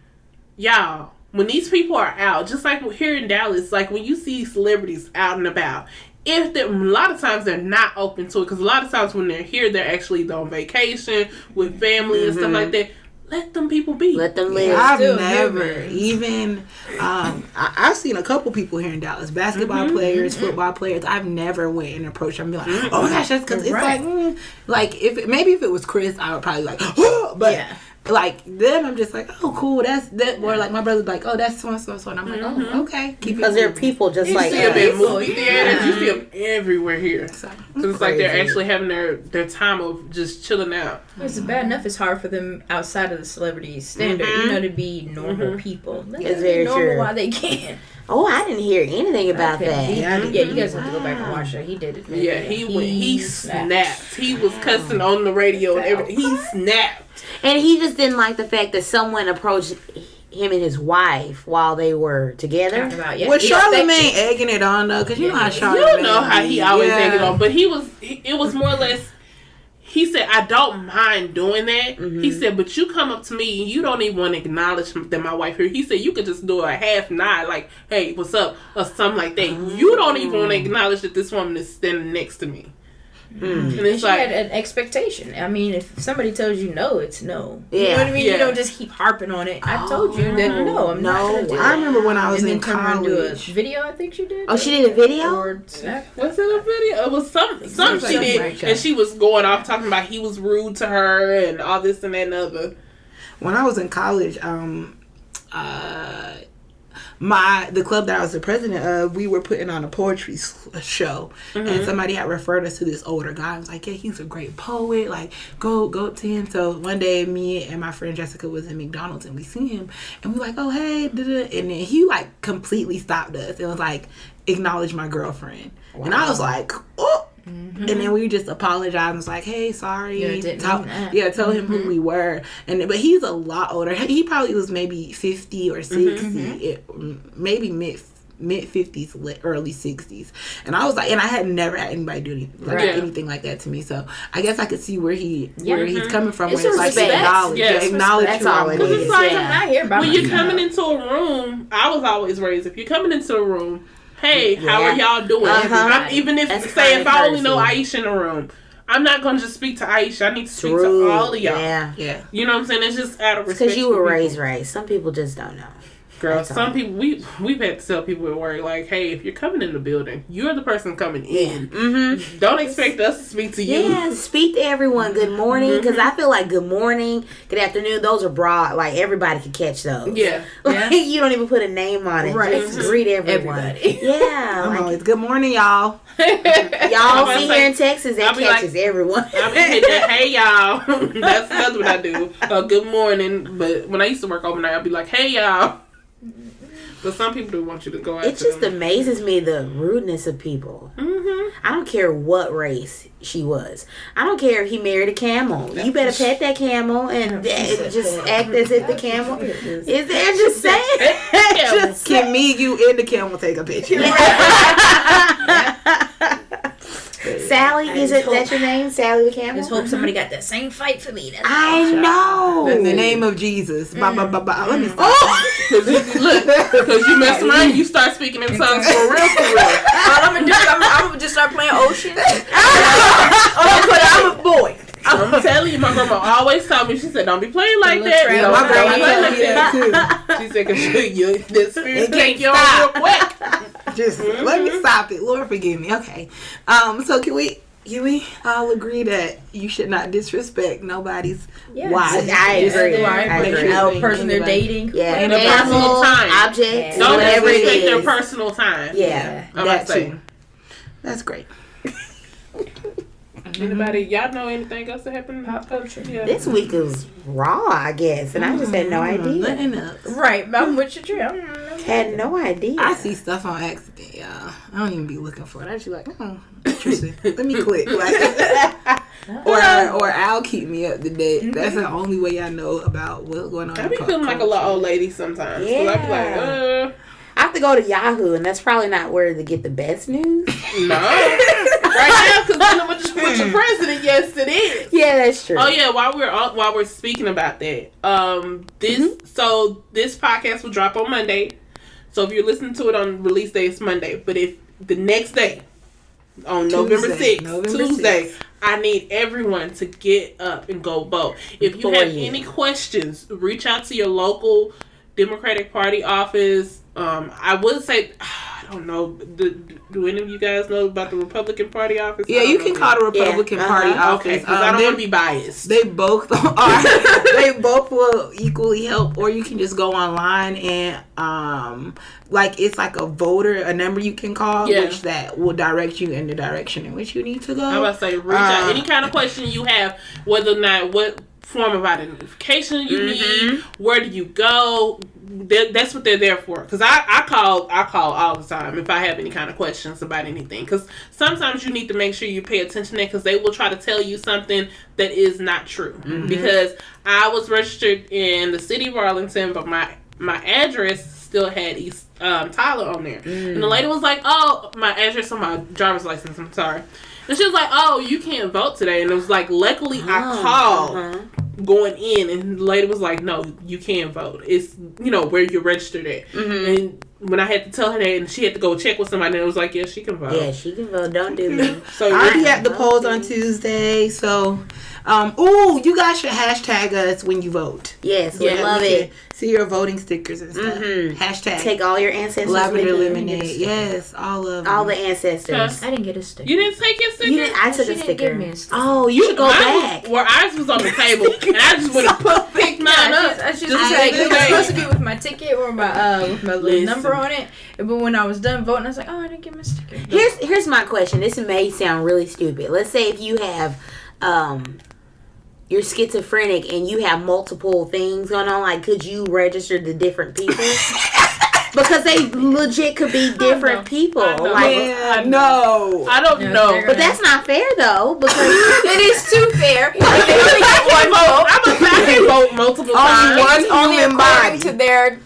y'all, when these people are out, just like here in Dallas, like when you see celebrities out and about, a lot of times they're not open to it, because a lot of times when they're here, they're actually on vacation with family and stuff like that. Let them people be. Let them live. I've never even. I've seen a couple people here in Dallas, basketball players, football players. I've never went and approached them and be like, "Oh my gosh, that's because it's like if it was Chris, I would probably like, oh, but like them, I'm just like, oh cool, that's that. Or like my brother's like, oh that's so and so, and I'm like, oh okay, because they're people just like you see them in movie theaters, you see them everywhere here. So it's like they're actually having their time of just chilling out. It's bad enough. It's hard for them outside of the celebrity standard, to be normal people. It's very normal while they can. Oh, I didn't hear anything about that. You guys have to go back and watch it. He did it. Yeah, he snapped. He was cussing on the radio and everything. He snapped. And he just didn't like the fact that someone approached him and his wife while they were together. Was Charlamagne egging it on though? Because you know how Charlamagne. You know how he always egged it on, but it was more or less. He said, I don't mind doing that. He said, but you come up to me and you don't even want to acknowledge that my wife here. He said, you could just do a half nod, like, hey, what's up? Or something like that. You don't even want to acknowledge that this woman is standing next to me. And it's she had an expectation. I mean, if somebody tells you no, it's no. You know what I mean? You don't just keep harping on it. I told you that no, I'm not going to do it. I remember when I was in college. A video, I think she did. Oh, she did a video? Was it a video? It was something she did. And she was going off talking about he was rude to her and all this and that and other. When I was in college, the club that I was the president of, we were putting on a poetry show, and somebody had referred us to this older guy. I was like, yeah, he's a great poet. Like, go to him. So one day, me and my friend Jessica was in McDonald's, and we seen him, and we like, oh hey, and then he like completely stopped us and was like, acknowledge my girlfriend, and I was like, oh. And then we just apologized and was like, hey, sorry. Tell him who we were. But he's a lot older. He probably was maybe 50 or 60, maybe mid-50s, early 60s. And I was like, and I had never had anybody do anything like that to me. So I guess I could see where he's coming from. It's where it's like acknowledge. Acknowledge. That's all it is. It's like, I'm not here by when myself. you're coming into a room, I was always raised, if you're coming into a room, hey, how are y'all doing? Even if, say, if I only know Aisha in the room, I'm not going to just speak to Aisha. I need to speak to all of y'all. Yeah. You know what I'm saying? It's just out of respect. Because you were raised right. Some people just don't know. Girl, some people, we've had to tell people at work, like, hey, if you're coming in the building, you're the person coming in. Don't expect us to speak to you. Yeah, speak to everyone. Good morning. Because I feel like good morning, good afternoon, those are broad. Like, everybody can catch those. Yeah. Like, you don't even put a name on it. Right. Just greet everyone. Everybody. Yeah. I'm always, good morning, y'all. Y'all see here in Texas, that catches everyone. I'll be hitting that, hey, y'all. That's what I do. Good morning. But when I used to work overnight, I'd be like, hey, y'all. But some people do want you to go out. It just amazes me, the rudeness of people. I don't care what race she was. I don't care if he married a camel. You better pet that camel and just act as if the camel is there. Just saying. Can me, you, and the camel take a picture? Sally, is that your name? Sally the camel? Just hope somebody got that same fight for me. I know. In the name of Jesus. Let me stop. Because you mess around, you start speaking in tongues for real. All I'm gonna do is I'm gonna just start playing Ocean. I'm a boy. I'm telling you, my grandma always told me, she said, don't be playing like that. Yeah, my grandma told me that too. She said, because the spirit take you on real quick. Just let me stop it. Lord forgive me. Okay. So can we all agree that you should not disrespect nobody's wife? I agree. I agree. No person they're dating. Yeah. And their personal time. Objects. Don't whatever it disrespect their is. personal time. Yeah. That too. That's great. Anybody, y'all know anything else that happened in pop culture? Yeah. This week was raw, I guess, and I just had no idea. Right, I'm with your tree. Had no idea. I see stuff on accident, y'all. I don't even be looking for it. I just be like, interesting. Let me click. Like, or Al keep me up to date. That's the only way I know about what's going on. I be feeling like a little old lady sometimes. Yeah. I be like, I have to go to Yahoo, and that's probably not where to get the best news. no. Right now, because with your president, yes, it is. Yeah, that's true. Oh yeah, while we're speaking about that, this podcast will drop on Monday. So if you're listening to it on release day, it's Monday. But if the next day, on November 6th, Tuesday, I need everyone to get up and go vote. If you have any questions, reach out to your local Democratic Party office. I would say, I don't know, do any of you guys know about the Republican Party office? Yeah, you can call the Republican Party office. Okay, because I don't want to be biased. They both are. They both will equally help, or you can just go online and it's like a a number you can call, which that will direct you in the direction in which you need to go. I was about to say, reach out. Any kind of question you have, whether or not what form of identification you need, where do you go? That's what they're there for. Because I call all the time if I have any kind of questions about anything. Because sometimes you need to make sure you pay attention to it, because they will try to tell you something that is not true. Because I was registered in the city of Arlington, but my address still had East Tyler on there. And the lady was like, oh, my address on my driver's license, I'm sorry. And she was like, oh, you can't vote today. And it was like, luckily I called going in, and the lady was like, no, you can't vote. It's, where you're registered at. And when I had to tell her that, and she had to go check with somebody, and it was like, yeah, she can vote. Yeah, she can vote. Don't do me. So I'll be at the polls on Tuesday. So, you guys should hashtag us when you vote. Yes, we love it. See your voting stickers and stuff. Hashtag. Take all your ancestors. Lavender lemonade. Yes, all of them. All the ancestors. I didn't get a sticker. You didn't take your sticker? I took She a didn't sticker. give me a sticker. Oh, you should go back. Ours was on the table, and I just went and picked mine up. I just like, it was supposed to be with my ticket or my little number on it. But when I was done voting, I was like, oh, I didn't get my sticker. Here's my question. This may sound really stupid. Let's say if you have you're schizophrenic and you have multiple things going on, like could you register to different people? Because they legit could be different people. Like, no. I don't know. But that's not fair though, because it is too fair. They only get one vote. I can vote multiple times. Only according to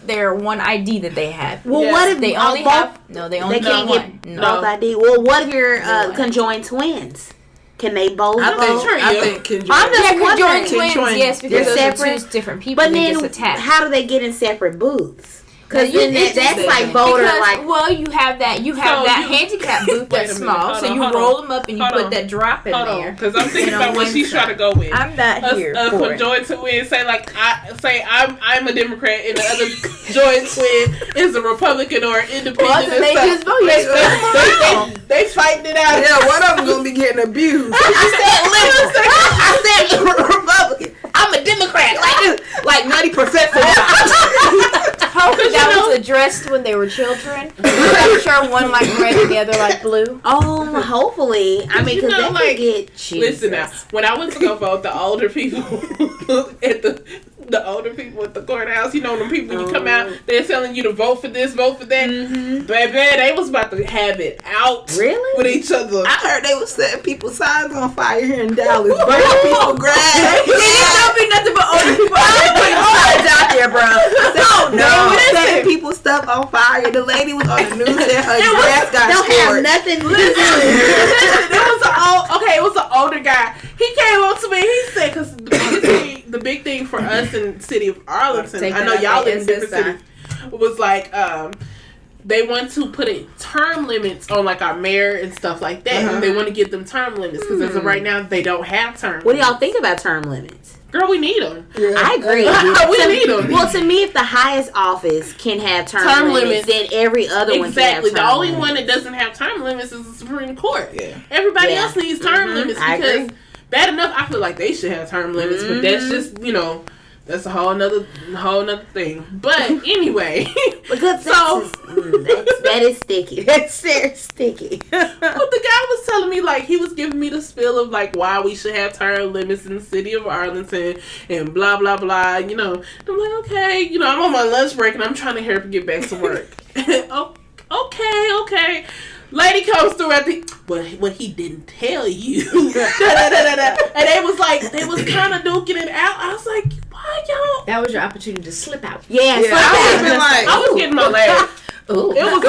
their one ID that they have. Well, what if they only have? No, they only can't have get both ID. Well, what if you're conjoined twins? Can they both vote? I think conjoined. I'm just wondering. Conjoined twins, yes, because those are two different people. But then, how do they get in separate booths? Because that's like voter like. Well, you have that handicap booth that's small, so you roll them up and you put that drop in there. Because I'm thinking about what she's trying to go with. I'm not here for conjoined twin. Say like I'm a Democrat and the other conjoined twin is a Republican or independent. Well, they just vote. They fighting it out. Yeah, one of them gonna be getting abused. I said Republican. I'm a Democrat. Like 90%. Hopefully that was addressed when they were children. I'm sure one like red and the other like blue. Oh, hopefully. I mean, because they could get Jesus. Listen now, when I went to go vote, the older people at the older people at the courthouse, you know, them people when you come out, they're telling you to vote for this, vote for that. Mm-hmm. Baby, they was about to have it out with each other. I heard they was setting people's signs on fire here in Dallas. Burning people grass. It don't be nothing but older people. Signs out there, bro. No, setting people's stuff on fire. The lady was on the news and her grass got scored. Have nothing to do. It was an older guy. He came up to me. He said, because the big thing for us in the city of Arlington, I know y'all live in different cities, was like they want to put term limits on like our mayor and stuff like that. Uh-huh. They want to give them term limits because as of right now they don't have term. What do y'all think about term limits? Girl, we need them. Yeah. I agree. We need them. Well, to me, if the highest office can have term limits, then every other one can have term limits. The only one that doesn't have term limits is the Supreme Court. Yeah. Everybody else needs term limits because bad enough, I feel like they should have term limits, but that's just, that's a whole nother thing. But anyway, because that is sticky. That's very sticky. But the guy was telling me, like, he was giving me the spiel of like why we should have term limits in the city of Arlington and blah blah blah. I'm like, okay, I'm on my lunch break and I'm trying to hurry up and get back to work. okay. Lady comes through at what he didn't tell you. And they was kind of duking it out. I was like, why y'all? That was your opportunity to slip out. Yeah. I was getting my laugh. Ooh. It was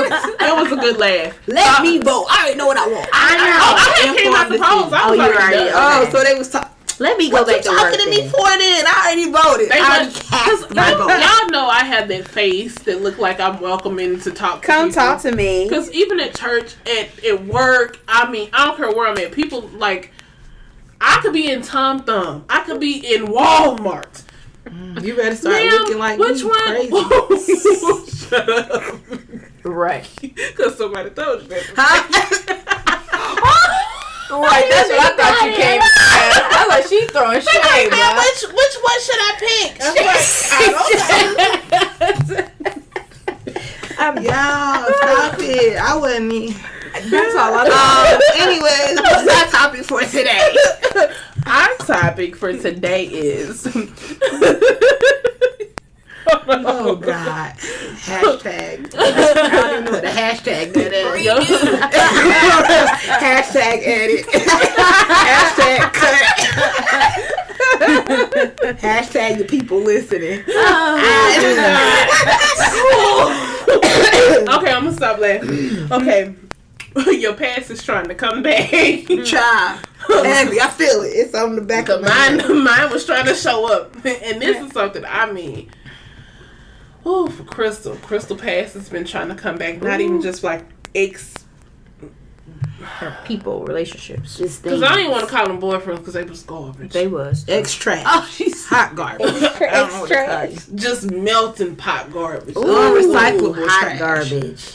a good laugh. Let me vote. I already know what I want. I came out the polls. I was already done. So they was talking. Let me go back to work. What you talking to me for then? I already voted. Y'all know I had that face that looked like I'm welcoming to talk to Come people. Talk to me. Because even at church, at work, I don't care where I'm at. People, like, I could be in Tom Thumb. I could be in Walmart. You better start looking like which one? Crazy. Shut up. Right. Because somebody told you that. Right, that's what I thought you came to. I was like, she's throwing shade, man. Which one should I pick? I don't know. Y'all, stop it. I wasn't even. That's all I know. Anyways, what's our topic for today? Our topic for today is... Oh, God. Hashtag. I don't even know what the hashtag that is. Hashtag edit. Hashtag cut. Hashtag the people listening. Okay, I'm going to stop laughing. Okay. Your past is trying to come back. Child. Heavy. I feel it. It's on the back of mine was trying to show up. And this is something for Crystal. Crystal past has been trying to come back. Not even just like her people, relationships. Because I don't even want to call them boyfriends because they was garbage. They was. Trash. Oh, she's hot garbage. I don't know what it's called. Just melting pot garbage. Unrecyclable hot garbage.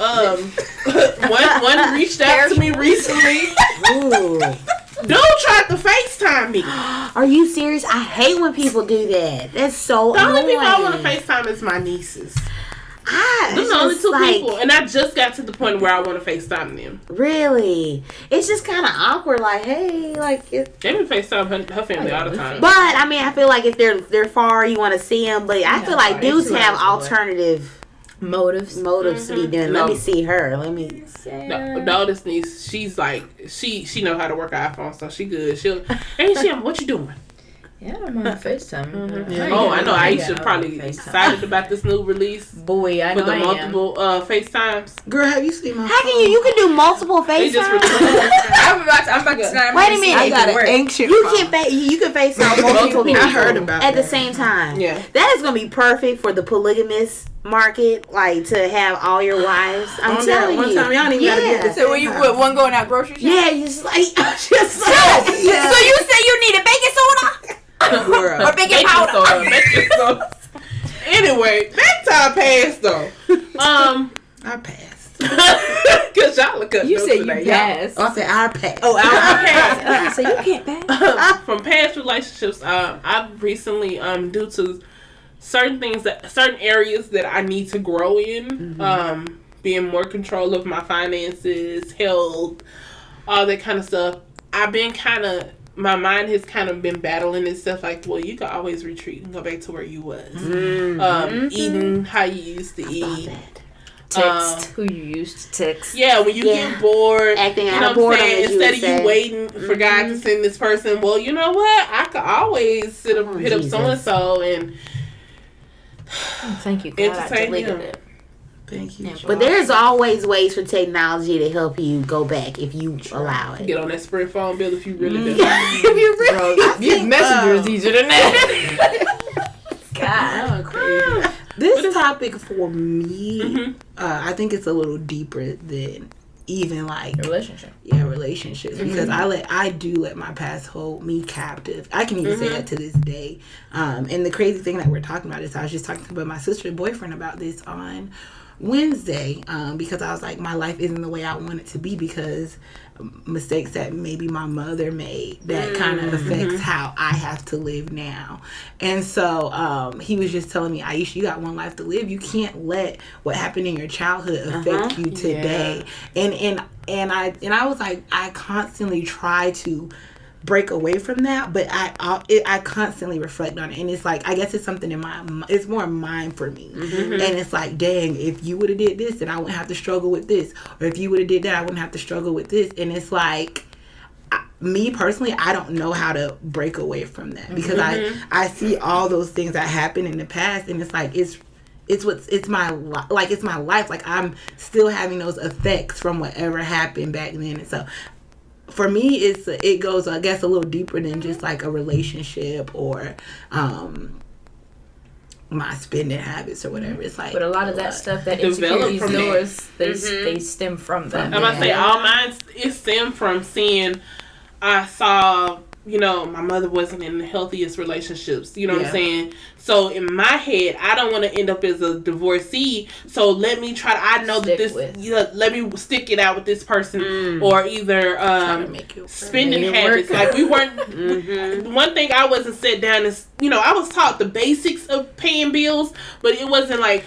One reached out to me recently. Dude tried to FaceTime me. Are you serious? I hate when people do that. That's so The annoying. only people I want to FaceTime is my nieces. Those are the only just two like, people. And I just got to the point where I want to FaceTime them. Really? It's just kind of awkward. Like, hey, like... They been FaceTime her family all the time. But, I mean, I feel like if they're far, you want to see them. But I feel like dudes have alternative... motives to be doing. No. Let me see her. Let me say No, this niece, she's like, she know how to work an iPhone, so she good. What you doing? Yeah, I don't mind FaceTime. I know Aisha probably excited about this new release. Boy, I know with the multiple FaceTimes. Girl, have you seen my How can you can do multiple They just FaceTimes? I'm about to Wait a minute. I got an ancient You phone. can FaceTime multiple people. I heard about at the that. same time. Yeah. That is gonna be perfect for the polygamous market, like to have all your wives. I'm telling you. One time, y'all ain't gotta get this. So when you with one going out grocery shopping? Yeah, you just like Yeah. So you say you need a baking soda Girl. or baking powder? Baking soda. Anyway, back to our past though. Our past. Cause y'all look up. You said you today. passed. I said our past. Oh, our past. So you can't pass. From past relationships, I've recently, due to certain areas that I need to grow in, being more control of my finances, health, all that kind of stuff. My mind has kind of been battling itself. Like, well, you can always retreat and go back to where you was, eating how you used to eat. Text who you used to text. Yeah, when you get bored, acting out of what I'm boredom, saying? as Instead of would you waiting for God to send this person, well, you know what? I could always hit up so and so and thank you, God. I entertain deleted him. it. Thank you. But there's always ways for technology to help you go back if you allow it. Get on that Sprint phone bill if you really do. If you really These messengers easier than that. God. Crazy. This topic for me, I think it's a little deeper than even like relationships because I do let my past hold me captive. I can even say that to this day. And the crazy thing that we're talking about is I was just talking to my sister's boyfriend about this on Wednesday because I was like, my life isn't the way I want it to be because mistakes that maybe my mother made that kind of affects how I have to live now. And so he was just telling me, Aisha, you got one life to live. You can't let what happened in your childhood affect you today. And I was like, I constantly try to break away from that, but I constantly reflect on it, and it's like I guess it's something it's more mind for me, and it's like, dang, if you would have did this, then I wouldn't have to struggle with this, or if you would have did that, I wouldn't have to struggle with this, and it's like me personally, I don't know how to break away from that because I see all those things that happened in the past, and it's like it's my life. Like I'm still having those effects from whatever happened back then, and so. For me, it goes, I guess, a little deeper than just like a relationship or my spending habits or whatever. It's like, but a lot of that stuff that insecurities doors, they stem from that. I'm about to say all mine it stemmed from seeing I saw, my mother wasn't in the healthiest relationships. You know what I'm saying? So in my head, I don't want to end up as a divorcee. So let me try to, I know that this, let me stick it out with this person or either spending habits. Like we weren't, one thing I wasn't set down is, I was taught the basics of paying bills, but it wasn't like,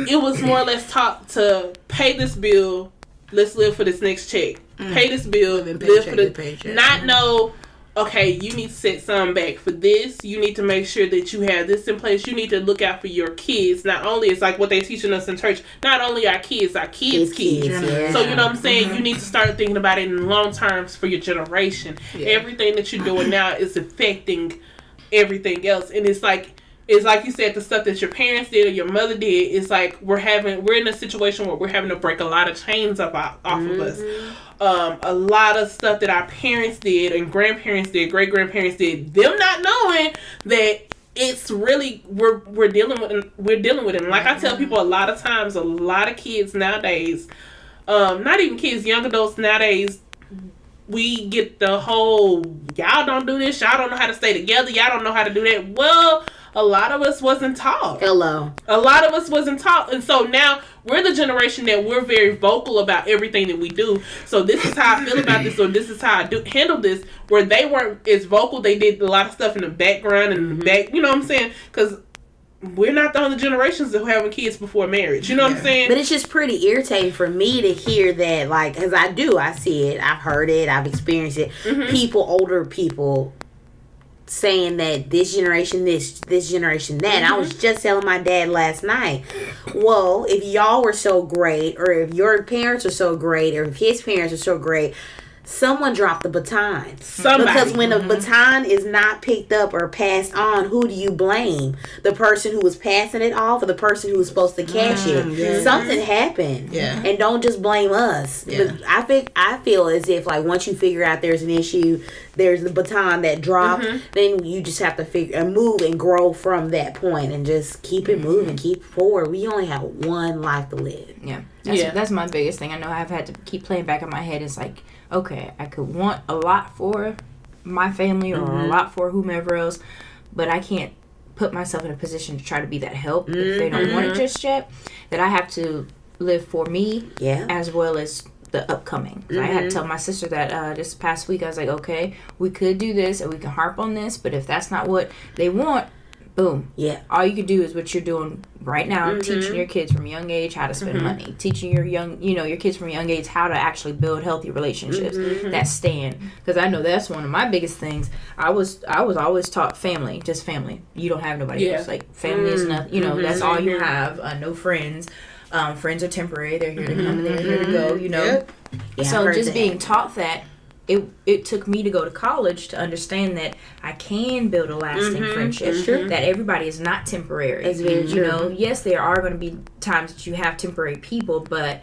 it was more or less taught to pay this bill, let's live for this next check. Pay this bill, live for the paycheck. Not know, okay, you need to set some back for this. You need to make sure that you have this in place. You need to look out for your kids. Not only, it's like what they teaching us in church, not only our kids' kids. Yeah. So, you know what I'm saying? You need to start thinking about it in long terms for your generation. Yeah. Everything that you're doing now is affecting everything else. And it's like you said, the stuff that your parents did or your mother did, it's like we're in a situation where we're having to break a lot of chains off of us. A lot of stuff that our parents did and grandparents did, great grandparents did, them not knowing that it's really we're dealing with it. And like I tell people a lot of times, a lot of kids nowadays, not even kids, young adults nowadays, we get the whole y'all don't do this, y'all don't know how to stay together, y'all don't know how to do that. Well, a lot of us wasn't taught. Hello. A lot of us wasn't taught. And so now we're the generation that we're very vocal about everything that we do. So this is how I feel about this, or this is how I handle this. Where they weren't as vocal. They did a lot of stuff in the background and in the back. You know what I'm saying? Because we're not the only generations that are having kids before marriage. You know what I'm saying? But it's just pretty irritating for me to hear that, like, because I see it, I've heard it, I've experienced it. Older people saying that this generation this generation that. I was just telling my dad last night, well, if y'all were so great, or if your parents are so great, or if his parents are so great, someone dropped the baton. Somebody. Because when a baton is not picked up or passed on, who do you blame? The person who was passing it off, or the person who was supposed to catch it? Something happened. Yeah. And don't just blame us. Yeah. But I feel as if, like, once you figure out there's an issue, there's the baton that dropped, then you just have to move and grow from that point and just keep it moving, keep forward. We only have one life to live. Yeah. That's my biggest thing. I know I've had to keep playing back in my head. It's like, okay, I could want a lot for my family or a lot for whomever else, but I can't put myself in a position to try to be that help if they don't want it just yet. That I have to live for me as well as the upcoming. I had to tell my sister that this past week. I was like, okay, we could do this and we can harp on this, but if that's not what they want, boom. Yeah. All you can do is what you're doing right now, teaching your kids from a young age how to spend money, teaching your kids from a young age how to actually build healthy relationships that stand. Because I know that's one of my biggest things. I was always taught family, just family. You don't have nobody else. Like, family is nothing. That's all you have. No friends. Friends are temporary. They're here to come and they're here to go. Yep. Yeah, so just being taught that. It took me to go to college to understand that I can build a lasting friendship. That everybody is not temporary. That's very true. Yes, there are going to be times that you have temporary people, but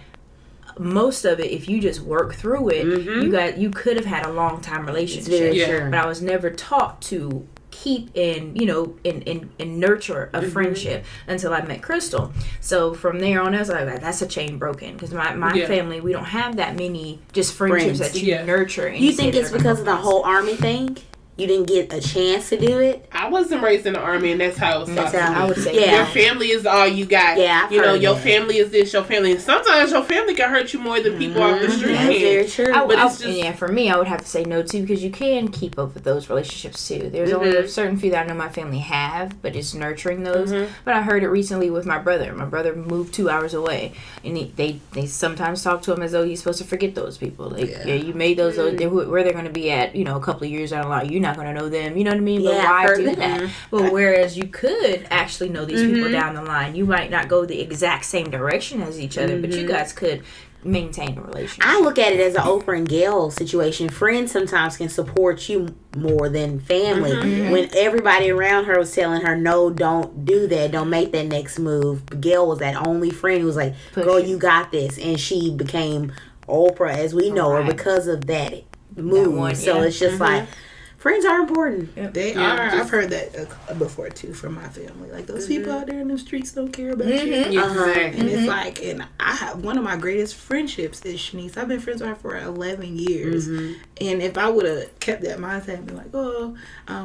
most of it, if you just work through it, you could have had a long time relationship. It's very true. But I was never taught to keep and nurture a friendship until I met Crystal. So from there on, I was like, that's a chain broken, because my family, we don't have that many just friendships that you nurture. And you think it's because of the whole army thing? You didn't get a chance to do it? I wasn't raised in the army, and that's how it was taught. I would say your family is all you got. Yeah, your family is this, your family. And sometimes your family can hurt you more than people off the street That's very true. For me, I would have to say no too, because you can keep up with those relationships too. There's only a certain few that I know my family have, but it's nurturing those. But I heard it recently with my brother. My brother moved 2 hours away, and they sometimes talk to him as though he's supposed to forget those people. Like, you made those where they're going to be at, a couple of years down the line. You're not going to know them, you know what I mean? But why do that? But whereas you could actually know these people down the line, you might not go the exact same direction as each other, but you guys could maintain a relationship. I look at it as an Oprah and Gail situation. Friends sometimes can support you more than family. When everybody around her was telling her, no, don't do that, don't make that next move, Gail was that only friend who was like, girl, you got this. And she became Oprah as we know her because of that move. It's just like, friends are important. Yep. They are. I've heard that before too from my family. Like, those people out there in the streets don't care about you. Exactly. And it's like, and I have one of my greatest friendships is Shanice. I've been friends with her for 11 years. And if I would have kept that mindset and been like,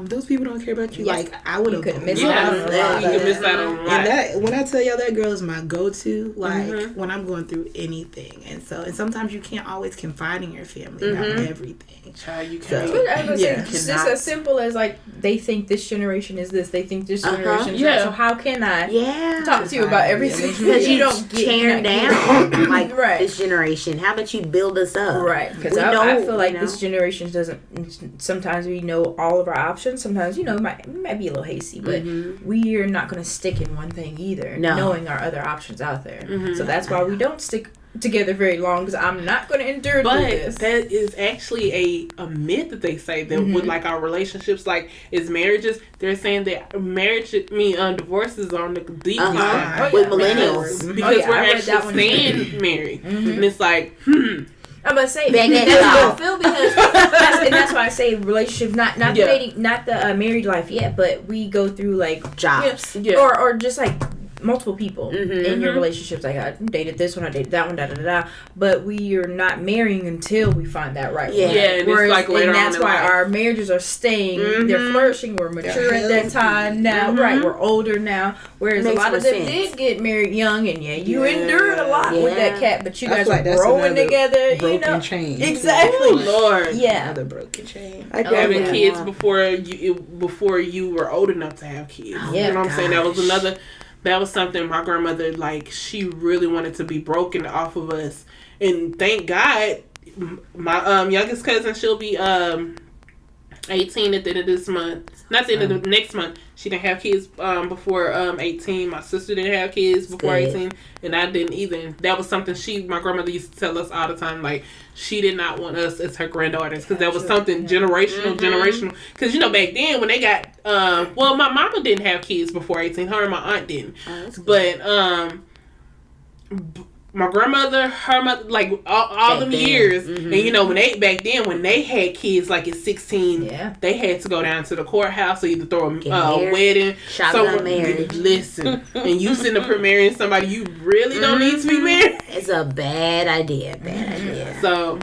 those people don't care about you, like, I would have missed out on that. You could miss out on life. And that, when I tell y'all, that girl is my go-to, like, when I'm going through anything. And sometimes you can't always confide in your family about everything. Child, you can't. It's just as simple as, like, they think this generation is this, they think this generation is that. So how can I talk to you about everything? Because you don't tear down like this generation. How about you build us up? Right. Because I feel like this generation doesn't. Sometimes we know all of our options. Sometimes it might be a little hasty, but we are not going to stick in one thing either. Knowing our other options out there. So that's why we don't stick together very long, because I'm not going to endure this. But that is actually a myth that they say that with, like, our relationships, like, is marriages. They're saying that divorces are on the decline with millennials, because we're actually staying married, and it's like, I'm gonna say that's how I feel, because that's why I say relationships, not the dating, not the married life yet, but we go through, like, jobs, or just like multiple people in your relationships. Like, I dated this one, I dated that one, da da da da. But we are not marrying until we find that right one. And it's like later and that's on in why life. our marriages are staying. They're flourishing. We're mature at that time now, right? We're older now. Whereas a lot of them did get married young, and you endured a lot with that cat, but you guys are growing together. Broken chain. Exactly. Oh, Lord. Yeah. Another broken chain. Having kids before you were old enough to have kids. Oh, you know what I'm saying? That was something my grandmother, like, she really wanted to be broken off of us. And thank God, my youngest cousin, she'll be 18 at the end of this month. Not the end of the next month. She didn't have kids before 18. My sister didn't have kids before 18. And I didn't either. That was something my grandmother used to tell us all the time. Like, she did not want us as her granddaughters. Because that was something generational. Because, back then when they got... well, my mama didn't have kids before 18. Her and my aunt didn't. But... my grandmother, her mother, like all them years, and when they had kids, like at 16, they had to go down to the courthouse or either throw a wedding. Shotgun marriage. Listen, and you sitting up here marrying somebody you really don't need to be married. It's a bad idea. So,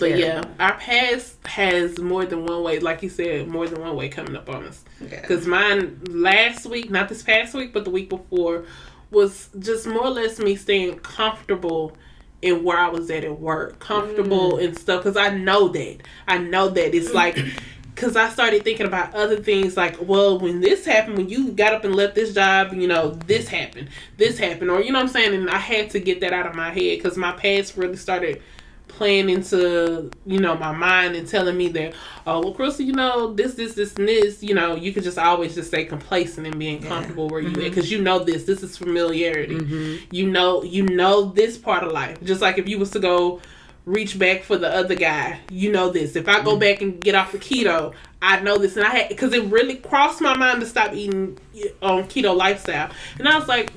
but yeah, our past has more than one way, like you said, more than one way coming up on us. Because mine last week, not this past week, but the week before, was just more or less me staying comfortable in where I was at work. Comfortable and stuff. Because I know that. It's like... Because I started thinking about other things. Like, well, when this happened, when you got up and left this job, this happened. Or, you know what I'm saying? And I had to get that out of my head. Because my past really started playing into, my mind and telling me that, oh, well, Crystal, this, and this, you could just always just stay complacent and being comfortable where you at. Because this is familiarity. You know this part of life. Just like if you was to go reach back for the other guy, this. If I go back and get off of keto, I know this. And because it really crossed my mind to stop eating on keto lifestyle. And I was like,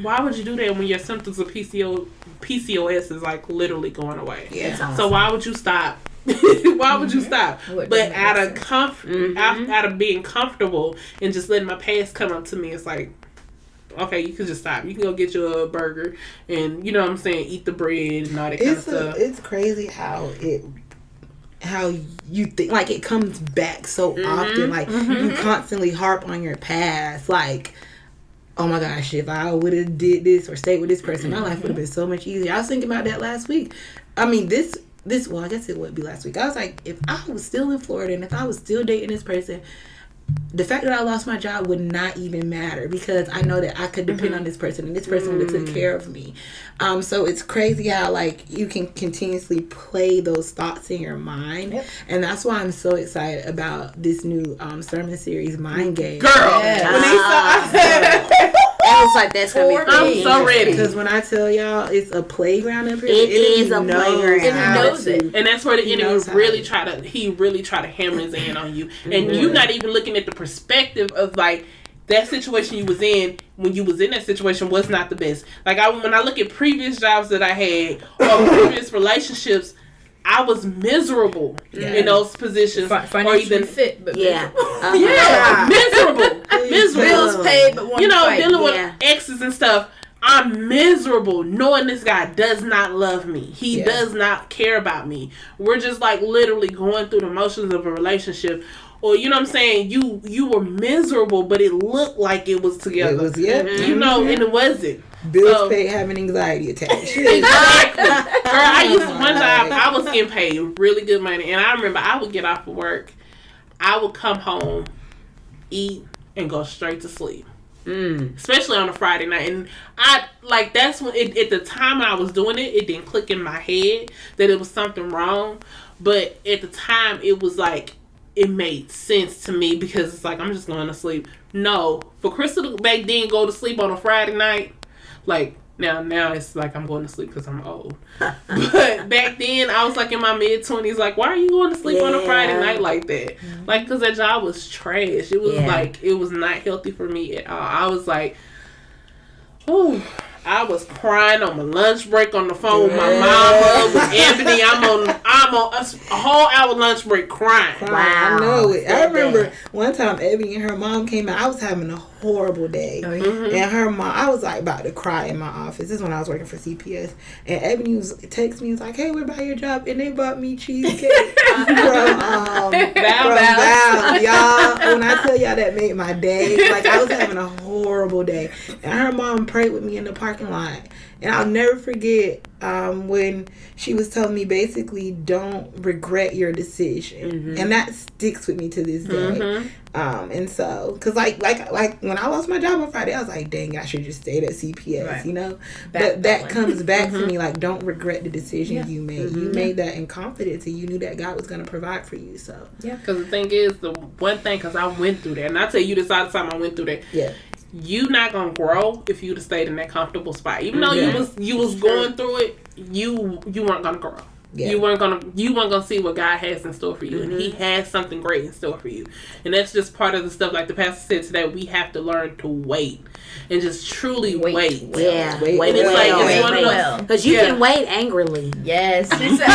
why would you do that when your symptoms of PCOS is like literally going away? Yeah. So why would you stop? Why would you stop? But out of being comfortable and just letting my past come up to me, it's like, okay, you can just stop. You can go get you a burger and eat the bread and all that kind of stuff. It's crazy how you think, like, it comes back so often. Like, you constantly harp on your past, like, oh my gosh, if I would have did this or stayed with this person, my life would have been so much easier. I was thinking about that last week. I mean, well, I guess it would be last week. I was like, if I was still in Florida and if I was still dating this person, the fact that I lost my job would not even matter because I know that I could depend on this person and this person would have took care of me. So it's crazy how, like, you can continuously play those thoughts in your mind. And that's why I'm so excited about this new sermon series, Mind Game. Girl! When they saw I was like, that's gonna be I'm so ready. Because when I tell y'all it's a playground up here, it is a playground. And he knows it. And that's where the enemy really try to hammer his hand on you. And you're not even looking at the perspective of, like, that situation you was in when you was in that situation was not the best. Like, when I look at previous jobs that I had or previous relationships, I was miserable in those positions. Financially fit, but miserable. Bills paid, but dealing with exes and stuff. I'm miserable knowing this guy does not love me. He does not care about me. We're just, like, literally going through the motions of a relationship. Or, you know what I'm saying? You were miserable, but it looked like it was together. It was, and it wasn't. Bills paid, having anxiety attacks. Exactly. Girl, I used one job, I was getting paid really good money. And I remember I would get off of work, I would come home, eat, and go straight to sleep. Especially on a Friday night. And that's when, at the time I was doing it, it didn't click in my head that it was something wrong. But at the time, it was like, it made sense to me because it's like, I'm just going to sleep. No. For Crystal to back then go to sleep on a Friday night, like, now it's like I'm going to sleep because I'm old. But back then, I was like in my mid-20s, like, why are you going to sleep on a Friday night like that? Like, because that job was trash. It was like, it was not healthy for me at all. I was like, oh. I was crying on my lunch break on the phone with my mama, with Ebony. I'm on a whole hour lunch break crying. Wow. I know it. I That remember bad. one time Ebony and her mom came out. I was having a horrible day. Oh, yeah. And her mom, I was like about to cry in my office. This is when I was working for CPS. And Ebony was texting me, was like, hey, we're by your job. And they bought me cheesecake from Val. Y'all, when I tell y'all that made my day, like I was having a horrible day. And her mom prayed with me in the parking lot. And I'll never forget when she was telling me basically don't regret your decision. And that sticks with me to this day. And so, because like when I lost my job on Friday, I was like, dang, I should just stayed at CPS, Right. you know? Back But that one. comes back to me, like, don't regret the decision you made. You Yeah. made that in confidence and you knew that God was going to provide for you. So, Because the thing is, the one thing, because I went through that, and I tell you this all the time, I went through that. yeah. You not gonna grow if you'd have stayed in that comfortable spot. Even though you was going through it, you weren't gonna grow. Yeah. You weren't gonna see what God has in store for you, and He has something great in store for you. And that's just part of the stuff. Like the pastor said today, we have to learn to wait and just truly wait. Yeah, Wait wait, And it's like it's wait one of well. those. because you can wait angrily. Yes. She said,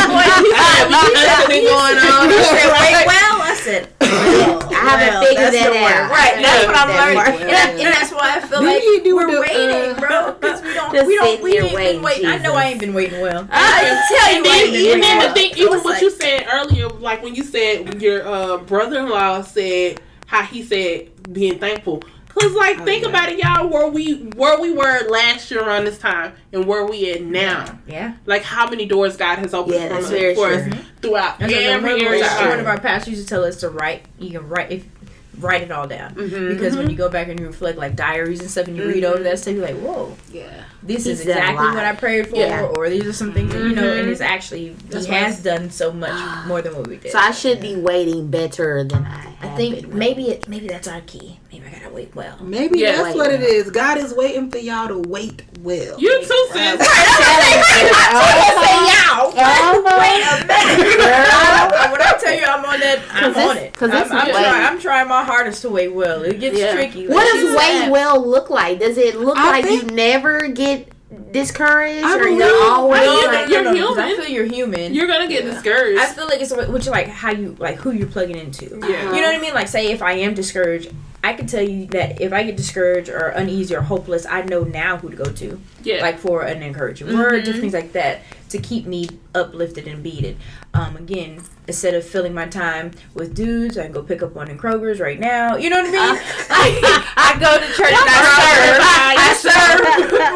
Something going on. You said, wait, well. I said, well, I haven't figured that's that the word. out. Right. That's Yeah. what I'm That learning. word. And that's why I feel Didn't like you do we're the, waiting, bro. Because we Just sitting we here ain't been waiting, waiting. I know Jesus. I ain't been waiting well. I can tell you I ain't been And waiting then well. the thing, So even it's what like- you said earlier, like when you said your brother-in-law said how he said being thankful. Cause like think about it, y'all, where we were last year around this time and where we at now. Yeah. Like how many doors God has opened Yeah, for that's us very for true. us throughout That's every area. of one our of our pastors used to tell us to write. You can write it all down because when you go back and you reflect like diaries and stuff and you read over that stuff, you're like, whoa, Yeah. this He's is done a exactly lot. what I prayed for, Yeah. or these are some things that, you know, and it's actually That's he why has done so much more than what we did. So I should be waiting better than I I have think been maybe that's our key. Maybe I gotta wait well. Maybe Yeah. that's what it is. God is waiting for y'all to wait well. You too, sis. Wait a minute, girl. When I tell you I'm on that, I'm on it. 'cause it's I'm trying my hardest to wait well. It gets Yeah. tricky. What Like does she wait said. well look like? Does it look I like think- you never get discouraged, I or believe- you're always I feel like, like you're 'cause human. I feel you're human. You're gonna get discouraged. I feel like it's which like how you like who you're plugging into. Yeah. You know what I mean? Like say if I am discouraged, I can tell you that if I get discouraged or uneasy or hopeless, I know now who to go to. Yeah. Like for an encouraging word, different things like that to keep me uplifted and beaded. Again, instead of filling my time with dudes, I can go pick up one in Kroger's right now. You know what I mean? I go to church and I serve.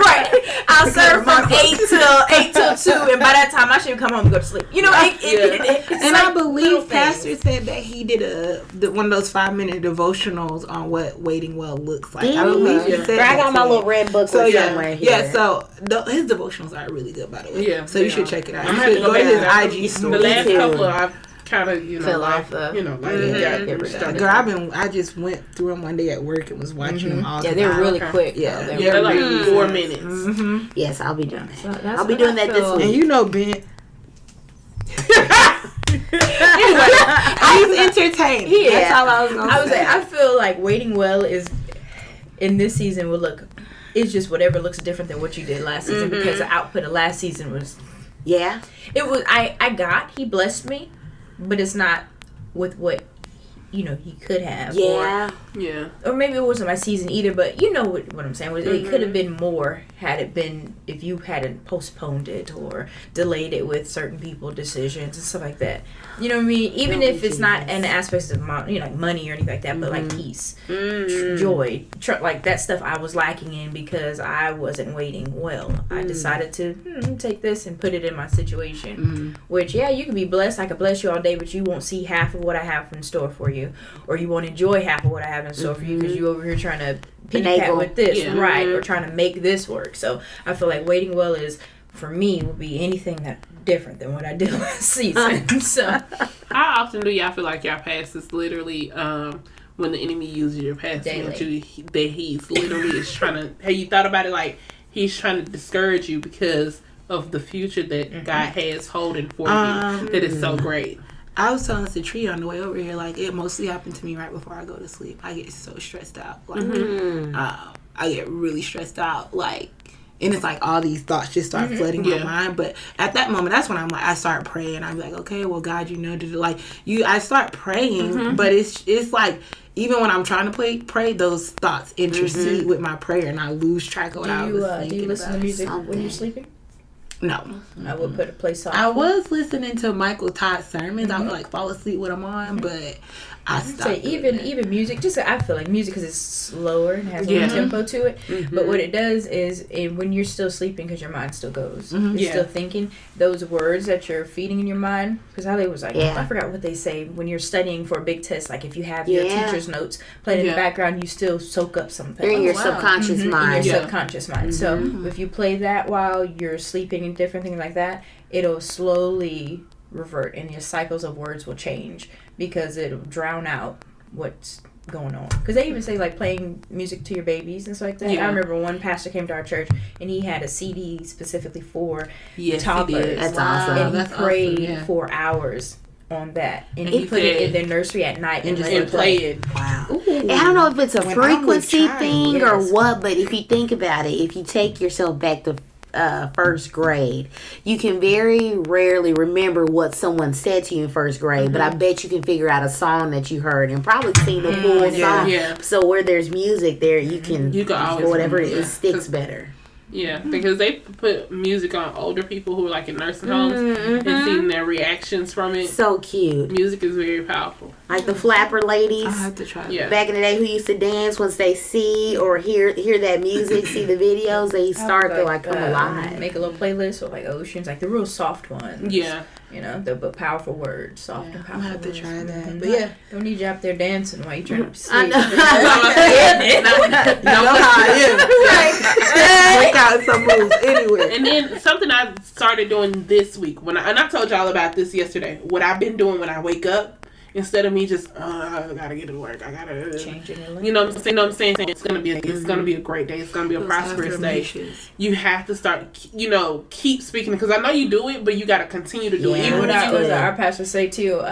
Right. I'll serve from 8 till 2, and by that time I should come home and go to sleep. You know, it's And like I little believe things. Pastor said that he did one of those 5-minute devotionals on what waiting well looks like. I believe he said I that got my today. little red book So with yeah, somewhere here. yeah. So his devotionals are really good, by the way. Yeah, So you they should are. check it out. I'm You gonna have should to go to back his that. IG The story. last too. couple I've kind of Fell off the- Girl, I just went through them one day at work and was watching them all. Yeah, they're really Okay. quick. Yeah. though. They're like really 4 good. minutes. Mm-hmm. Yes, I'll be doing So that. that's I'll be what doing I that this feel. week. And you know Ben. Anyway, he's entertaining. He That's is. all I was gonna I was say. like, I feel like waiting well is in this season will look. It's just whatever looks different than what you did last season because the output of last season was. Yeah. It was he blessed me, but it's not with what he could have. Yeah. Yeah. Or maybe it wasn't my season either, but you know what I'm saying. It could have been more had it been if you hadn't postponed it or delayed it with certain people decisions and stuff like that. You know what I mean? Even if it's not in aspects of like money or anything like that, but like peace, joy, like that stuff I was lacking in because I wasn't waiting well. I decided to take this and put it in my situation. Which you can be blessed. I could bless you all day, but you won't see half of what I have in store for you, or you won't enjoy half of what I have in store for you because you over here trying to piggyback with this, right? Or trying to make this work. So I feel like waiting well is for me will be anything that different than what I did last season. So How often do y'all feel like y'all past is literally when the enemy uses your past against you, that he's literally is trying to? Have you thought about it? Like he's trying to discourage you because of the future that God has holding for you. That is so great. I was telling Tree on the way over here, like, it mostly happened to me right before I go to sleep. I get so stressed out. Like, I get really stressed out. Like, And it's like all these thoughts just start flooding my mind. But at that moment, that's when I start praying. I'm like, okay, well, God, I start praying, but it's like, even when I'm trying to pray, those thoughts intercede with my prayer, and I lose track of what I was thinking. Do you listen to music when you're sleeping? No. I would play soft. I was listening to Michael Todd's sermons. I would like fall asleep with them on, but I stopped. Say even music. Just I feel like music because it's slower and has more tempo to it. But what it does is when you're still sleeping, because your mind still goes, you're still thinking. Those words that you're feeding in your mind. Because Ali was like, I forgot what they say when you're studying for a big test. Like if you have your teacher's notes played in the background, you still soak up something. They're in your subconscious mind. In your subconscious mind. So if you play that while you're sleeping and different things like that, it'll slowly revert and your cycles of words will change because it'll drown out what's going on. Because they even say like playing music to your babies and stuff like that. I remember one pastor came to our church and he had a CD specifically for toddlers. That's awesome. And he prayed for hours on that, and he put it in their nursery at night and just play it. Wow. And I don't know if it's a frequency thing or what, but if you think about it, if you take yourself back to first grade, you can very rarely remember what someone said to you in first grade, but I bet you can figure out a song that you heard and probably sing the full song. So where there's music there, you can always whatever it sticks better. Yeah, because they put music on older people who are like in nursing homes and seeing their reactions from it. So cute. Music is very powerful. Like the flapper ladies. I have to try that. Back in the day, who used to dance once they see or hear that music, see the videos, they start to like come alive. Make a little playlist with like oceans, like the real soft ones. Yeah. You know, the powerful words, soft and powerful. I have to try that. Mm-hmm. But don't need you out there dancing while you trying to sleep. I know. You know how I am. Break out some moves anywhere. And then something I started doing this week and I told y'all about this yesterday. What I've been doing when I wake up, instead of me just I gotta get to work, I gotta change it. You know what I'm saying? It's gonna be a great day. It's gonna be a prosperous day. You have to start, keep speaking, because I know you do it, but you gotta continue to do it. Even what our pastor say too,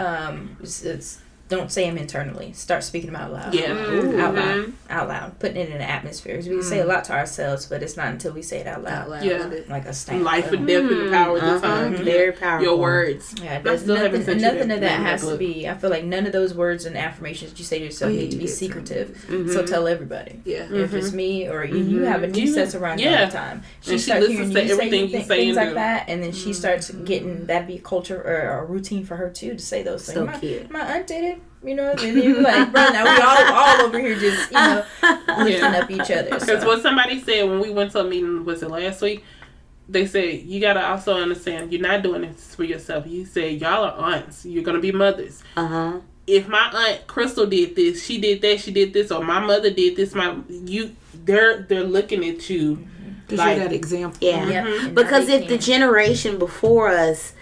it's don't say them internally. Start speaking them out loud. Yeah. Out loud. Putting it in the atmosphere. We can say a lot to ourselves, but it's not until we say it out loud. Yeah. Like a stamp. Life and death and the power of the tongue. Very powerful. Your words. Yeah, nothing of that has to be. I feel like none of those words and affirmations that you say to yourself need to be secretive. So tell everybody. Yeah. If it's me or you have a niece that's around you all the time. She starts hearing you say things like that, and then she starts getting that be a culture or a routine for her too to say those things. So cute. My aunt did it. And then you're like, bro, now we all over here just, lifting up each other. Because what somebody said when we went to a meeting, was it last week? They said, you got to also understand, you're not doing this for yourself. You said, y'all are aunts. You're going to be mothers. If my aunt Crystal did this, she did that, she did this, or my mother did this, they're looking at you. Because you're that example. Yeah. Because if the generation before us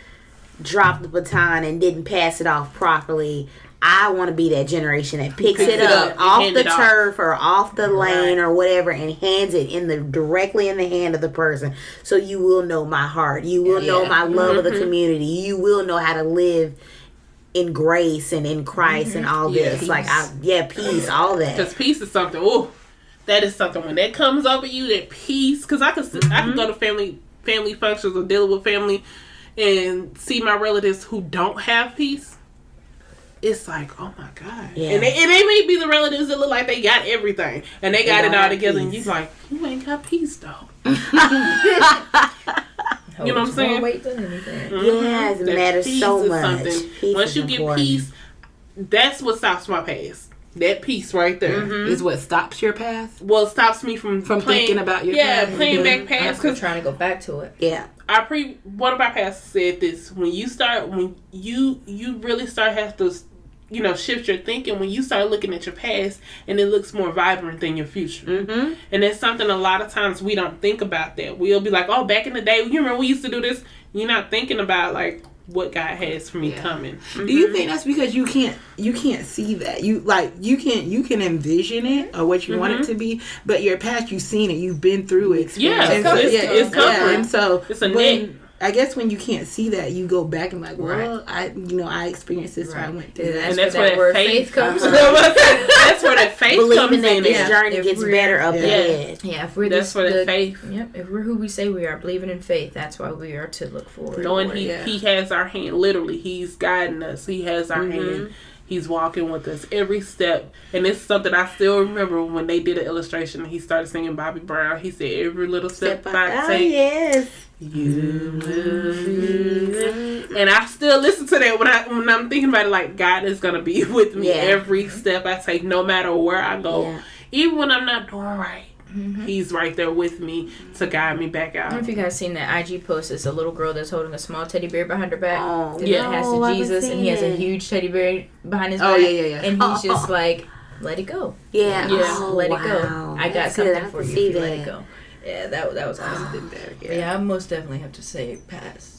dropped the baton and didn't pass it off properly, I want to be that generation that picks it up off the turf or off the lane or whatever and hands it directly in the hand of the person. So you will know my heart. You will know my love of the community. You will know how to live in grace and in Christ and all this. Peace. Peace, all that. Because peace is something, that is something. When that comes over you, that peace, because I can go to family functions or dealing with family and see my relatives who don't have peace. It's like, oh my God. Yeah. And they may be the relatives that look like they got everything. And they got it all together. Peace. And you're like, you ain't got peace, though. You know what I'm saying? Weight than anything. Yes, it matters so much. Once you get peace, that's what stops my past. That peace right there is what stops your past. Well, it stops me from thinking about your past. Yeah, playing back past. Because trying to go back to it. Yeah. One of my pastors said this: when you really start have to, shift your thinking. When you start looking at your past, and it looks more vibrant than your future. And it's something a lot of times we don't think about. That we'll be like, oh, back in the day, you remember we used to do this. You're not thinking about like what God has for me coming. Do you think that's because you can't see that? You can envision it or what you want it to be, but your past, you've seen it, you've been through it. Yeah, it's comfort. And so it's a net. I guess when you can't see that, you go back and like, well, I experienced this, so I went through that. And that's where that faith comes in. That's where that faith believing comes that in. this journey gets better up ahead. Yeah, if we're that's where the faith. Yep, if we're who we say we are, believing in faith, that's why we are to look forward. Knowing he has our hand, literally, he's guiding us. He has our hand. He's walking with us every step. And it's something I still remember when they did an illustration and he started singing Bobby Brown. He said, every little step I take, yes. You move. And I still listen to that when I'm thinking about it, like, God is going to be with me every step I take, no matter where I go. Yeah. Even when I'm not doing right. He's right there with me to guide me back out. I don't know if you guys seen that IG post. It's a little girl that's holding a small teddy bear behind her back. Oh, and it has to Jesus, and he has a huge teddy bear behind his back. Yeah. And he's just like, let it go. Yeah. Let it go. I got something for you if you let it go. Yeah, that was awesome. Yeah, I most definitely have to say pass.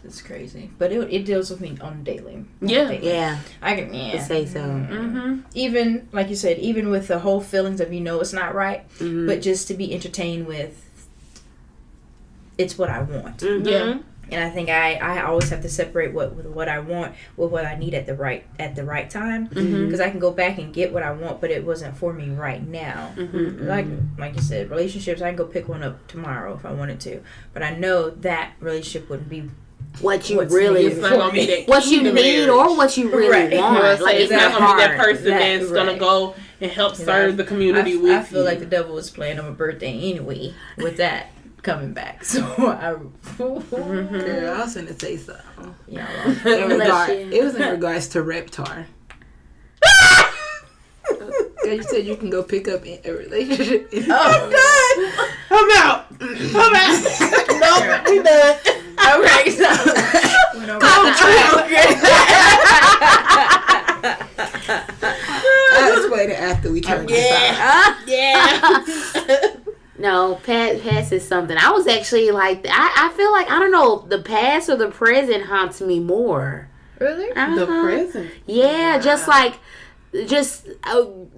It's crazy, but it deals with me on daily. Yeah. I can say so. Even like you said, even with the whole feelings of it's not right, but just to be entertained with, it's what I want. Yeah. And I think I always have to separate what I want with what I need at the right time, because I can go back and get what I want, but it wasn't for me right now. Like you said, relationships, I can go pick one up tomorrow if I wanted to, but I know that relationship wouldn't be what you really what you need or what you really want. Like, it's not gonna be that person that's gonna go and help serve the community with you. I feel like the devil was playing on my birthday anyway with that coming back. So Girl, I was gonna say something. It was in regards to Reptar. You said you can go pick up a relationship. I'm done. I'm out. Nope, we done. Okay, so I'll explain it after we turn this off. Yeah. No, past is something. I was actually like, I feel like, I don't know, the past or the present haunts me more. Really? The present? Yeah, just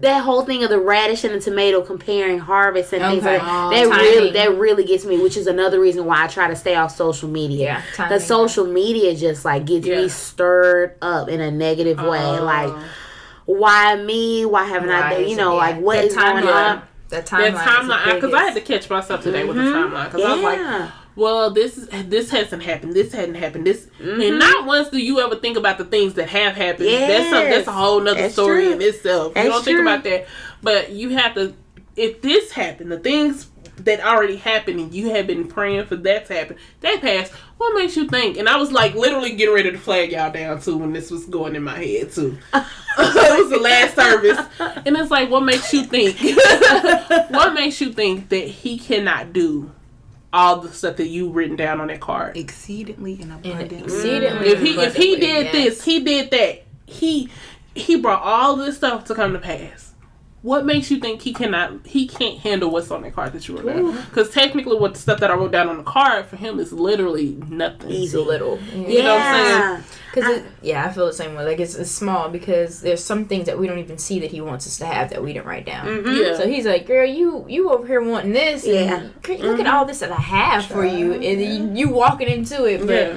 that whole thing of the radish and the tomato comparing harvest and things like that. That really gets me, which is another reason why I try to stay off social media. Yeah, because social media just like gets me stirred up in a negative way. Like, why me? Why haven't I done? Like, what is going on? That timeline. Because I had to catch myself today with the timeline. Because I was like, well, this hasn't happened. This hadn't happened. This and not once do you ever think about the things that have happened. Yes. That's a whole nother story in itself. You don't think about that, but you have to. If this happened, the things that already happened, and you have been praying for that to happen, that passed. What makes you think? And I was like literally getting ready to flag y'all down too when this was going in my head too. It was the last service, and it's like, what makes you think? What makes you think that he cannot do all the stuff that you written down on that card? Exceedingly and abundantly. If he did this, he did that. He brought all this stuff to come to pass. What makes you think he can't handle what's on that card that you wrote down? Because technically, what the stuff that I wrote down on the card for him is literally nothing. Easy little. You know what I'm saying? Because I feel the same way. Like, it's small because there's some things that we don't even see that he wants us to have that we didn't write down. Yeah. So he's like, girl, you over here wanting this. And look at all this that I have for you. And you walking into it. But,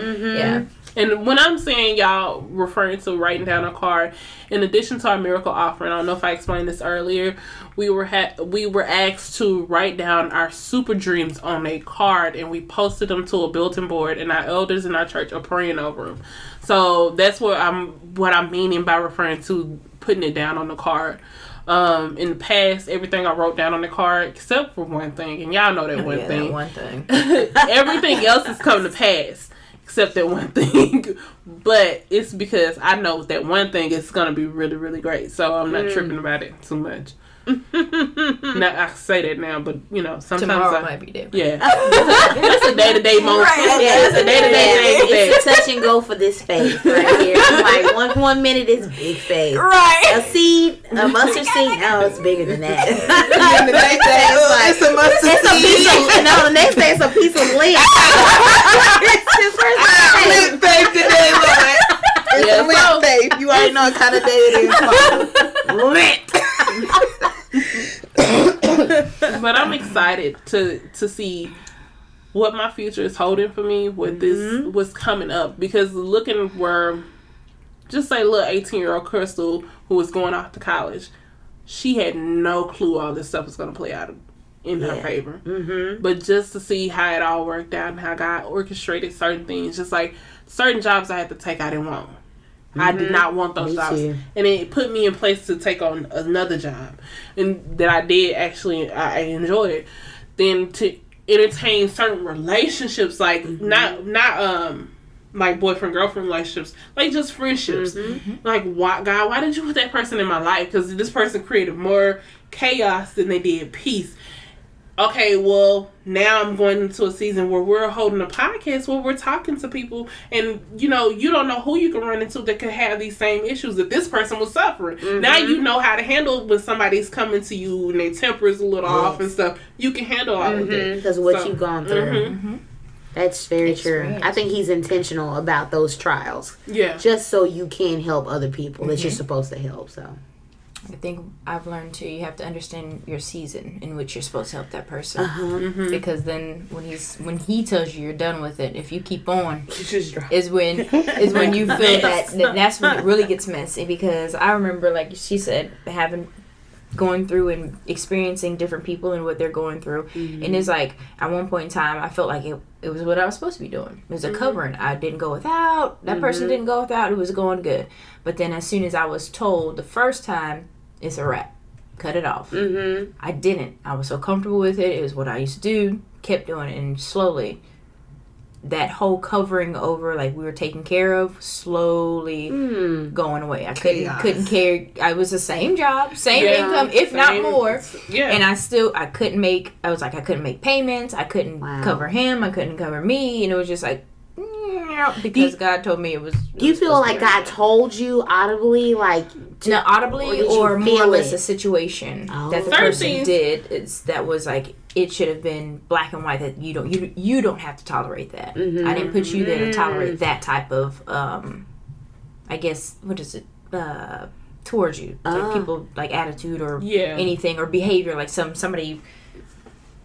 And when I'm saying y'all referring to writing down a card, in addition to our miracle offering, I don't know if I explained this earlier, we were asked to write down our super dreams on a card, and we posted them to a bulletin board, and our elders in our church are praying over them. So that's what I'm meaning by referring to putting it down on the card. In the past, everything I wrote down on the card, except for one thing, and y'all know that one thing. That one thing. Everything else is coming to pass. Except that one thing, but it's because I know that one thing is gonna be really, really great. So I'm not tripping about it too much. Now I say that now, but sometimes tomorrow might be different. Yeah, it's a day-to-day moment. Right. It's a day-to-day thing. It's a touch and go for this faith right here. I'm like one minute is big faith, right? A seed, a mustard seed. No, it's bigger than that. And the next day, it's a mustard seed. The next day it's a piece of lint. Lint faith today, Lord. It's lint faith. You already know what kind of day it is. Lint. But I'm excited to see what my future is holding for me, what this, what's coming up. Because looking where, just say little 18-year-old Crystal who was going off to college, she had no clue all this stuff was going to play out in her favor. But just to see how it all worked out and how God orchestrated certain things, just like certain jobs I had to take, I didn't want. I did not want those jobs. And it put me in place to take on another job. And that I did actually, I enjoyed. Then to entertain certain relationships, like not like boyfriend girlfriend relationships, like just friendships. Like, why did you put that person in my life? Because this person created more chaos than they did peace. Okay, well, now I'm going into a season where we're holding a podcast where we're talking to people, and you don't know who you can run into that could have these same issues that this person was suffering. Now you know how to handle when somebody's coming to you and their temper is a little off and stuff. You can handle all of that because what you've gone through. That's very true. I think he's intentional about those trials. Yeah, just so you can help other people that you're supposed to help. So. I think I've learned too, you have to understand your season in which you're supposed to help that person. Because then when he tells you you're done with it, if you keep on, is when you feel that's when it really gets messy. Because I remember, like she said, going through and experiencing different people and what they're going through. And it's like, at one point in time, I felt like it was what I was supposed to be doing. It was a covering. I didn't go without. That person didn't go without. It was going good. But then as soon as I was told the first time, it's a wrap. Cut it off. I didn't. I was so comfortable with it. It was what I used to do. Kept doing it. And slowly, that whole covering over, like we were taken care of, slowly going away. I couldn't care. I was the same job, same income, if not more. And I couldn't make payments. I couldn't cover him. I couldn't cover me. And it was just like, because God told me it was. Do you feel like God told you audibly, audibly, or more or less a situation that the person did? That was like, it should have been black and white, that you don't have to tolerate that. I didn't put you there to tolerate that type of I guess, what is it, towards you, like people, like attitude or anything or behavior, like somebody.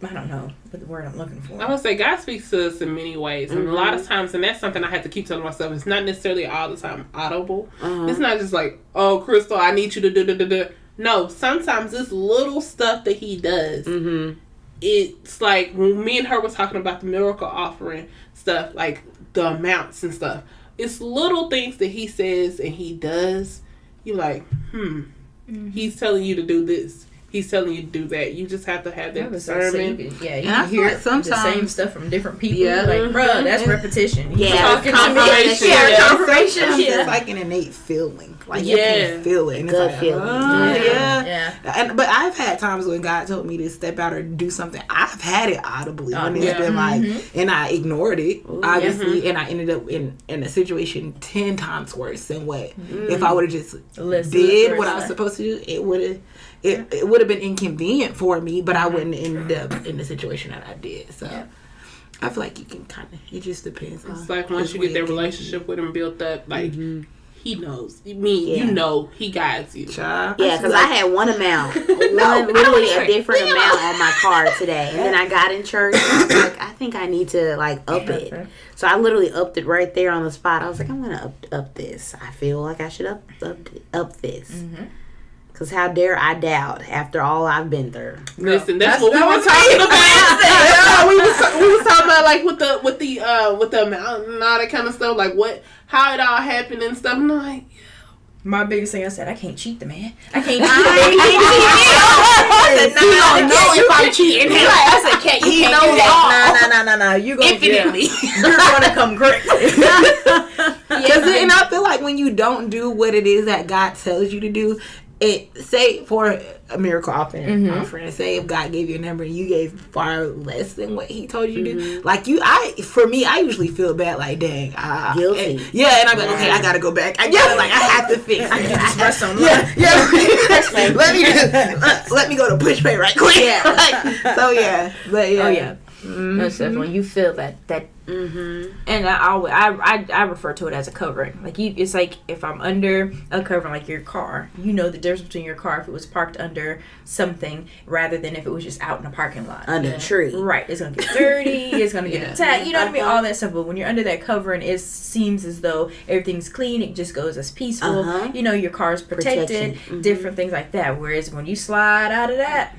I don't know what the word I'm looking for. I would say God speaks to us in many ways. And a lot of times, and that's something I have to keep telling myself, it's not necessarily all the time audible. It's not just like, oh, Crystal, I need you to do. No, sometimes it's little stuff that he does. It's like when me and her were talking about the miracle offering stuff, like the amounts and stuff. It's little things that he says and he does. You're like, he's telling you to do this. He's telling you to do that. You just have to have that discernment. You can hear sometimes the same stuff from different people. Like, bro, that's repetition. Confirmation. Confirmation. It's like an innate feeling. Like you can feel it. And good it's feeling. But I've had times when God told me to step out or do something. I've had it audibly when it's been like, and I ignored it, obviously, and I ended up in a situation 10 times worse than what if I would have just did what I was supposed to do. It would have been inconvenient for me, but I wouldn't end up in the situation that I did. So I feel like you can kind of, it just depends. It's like once you get that relationship with him built up, like he knows. You know, he guides you. Yeah, because I had one amount, literally a different amount on my card today, and then I got in church and I was like, I think I need to up it. So I literally upped it right there on the spot. I was like, I'm gonna up this. I feel like I should up this. Because how dare I doubt after all I've been through? Listen, that's what we were talking about. we was talking about like with the amount and all that kind of stuff, like how it all happened and stuff. And I'm like, my biggest thing, I said, I can't cheat the man. I can't cheat. You don't know if I'm cheating him. I said, can't do that. No. You gonna infinitely. You're gonna come correct. And I feel like when you don't do what it is that God tells you to do, say for a miracle offering, say if God gave you a number and you gave far less than what he told you to do, like I usually feel bad, like dang, guilty. And I'm like, okay, I gotta go back. I have to fix. I can just rest on let me go to push pay right quick. That's definitely, you feel that And I refer to it as a covering. Like it's like if I'm under a covering, like your car, you know the difference between your car if it was parked under something rather than if it was just out in a parking lot under a tree. Right, it's gonna get dirty. It's gonna get attacked. You know what I mean? All that stuff. But when you're under that covering, it seems as though everything's clean. It just goes as peaceful. You know, your car's protected. Different things like that. Whereas when you slide out of that,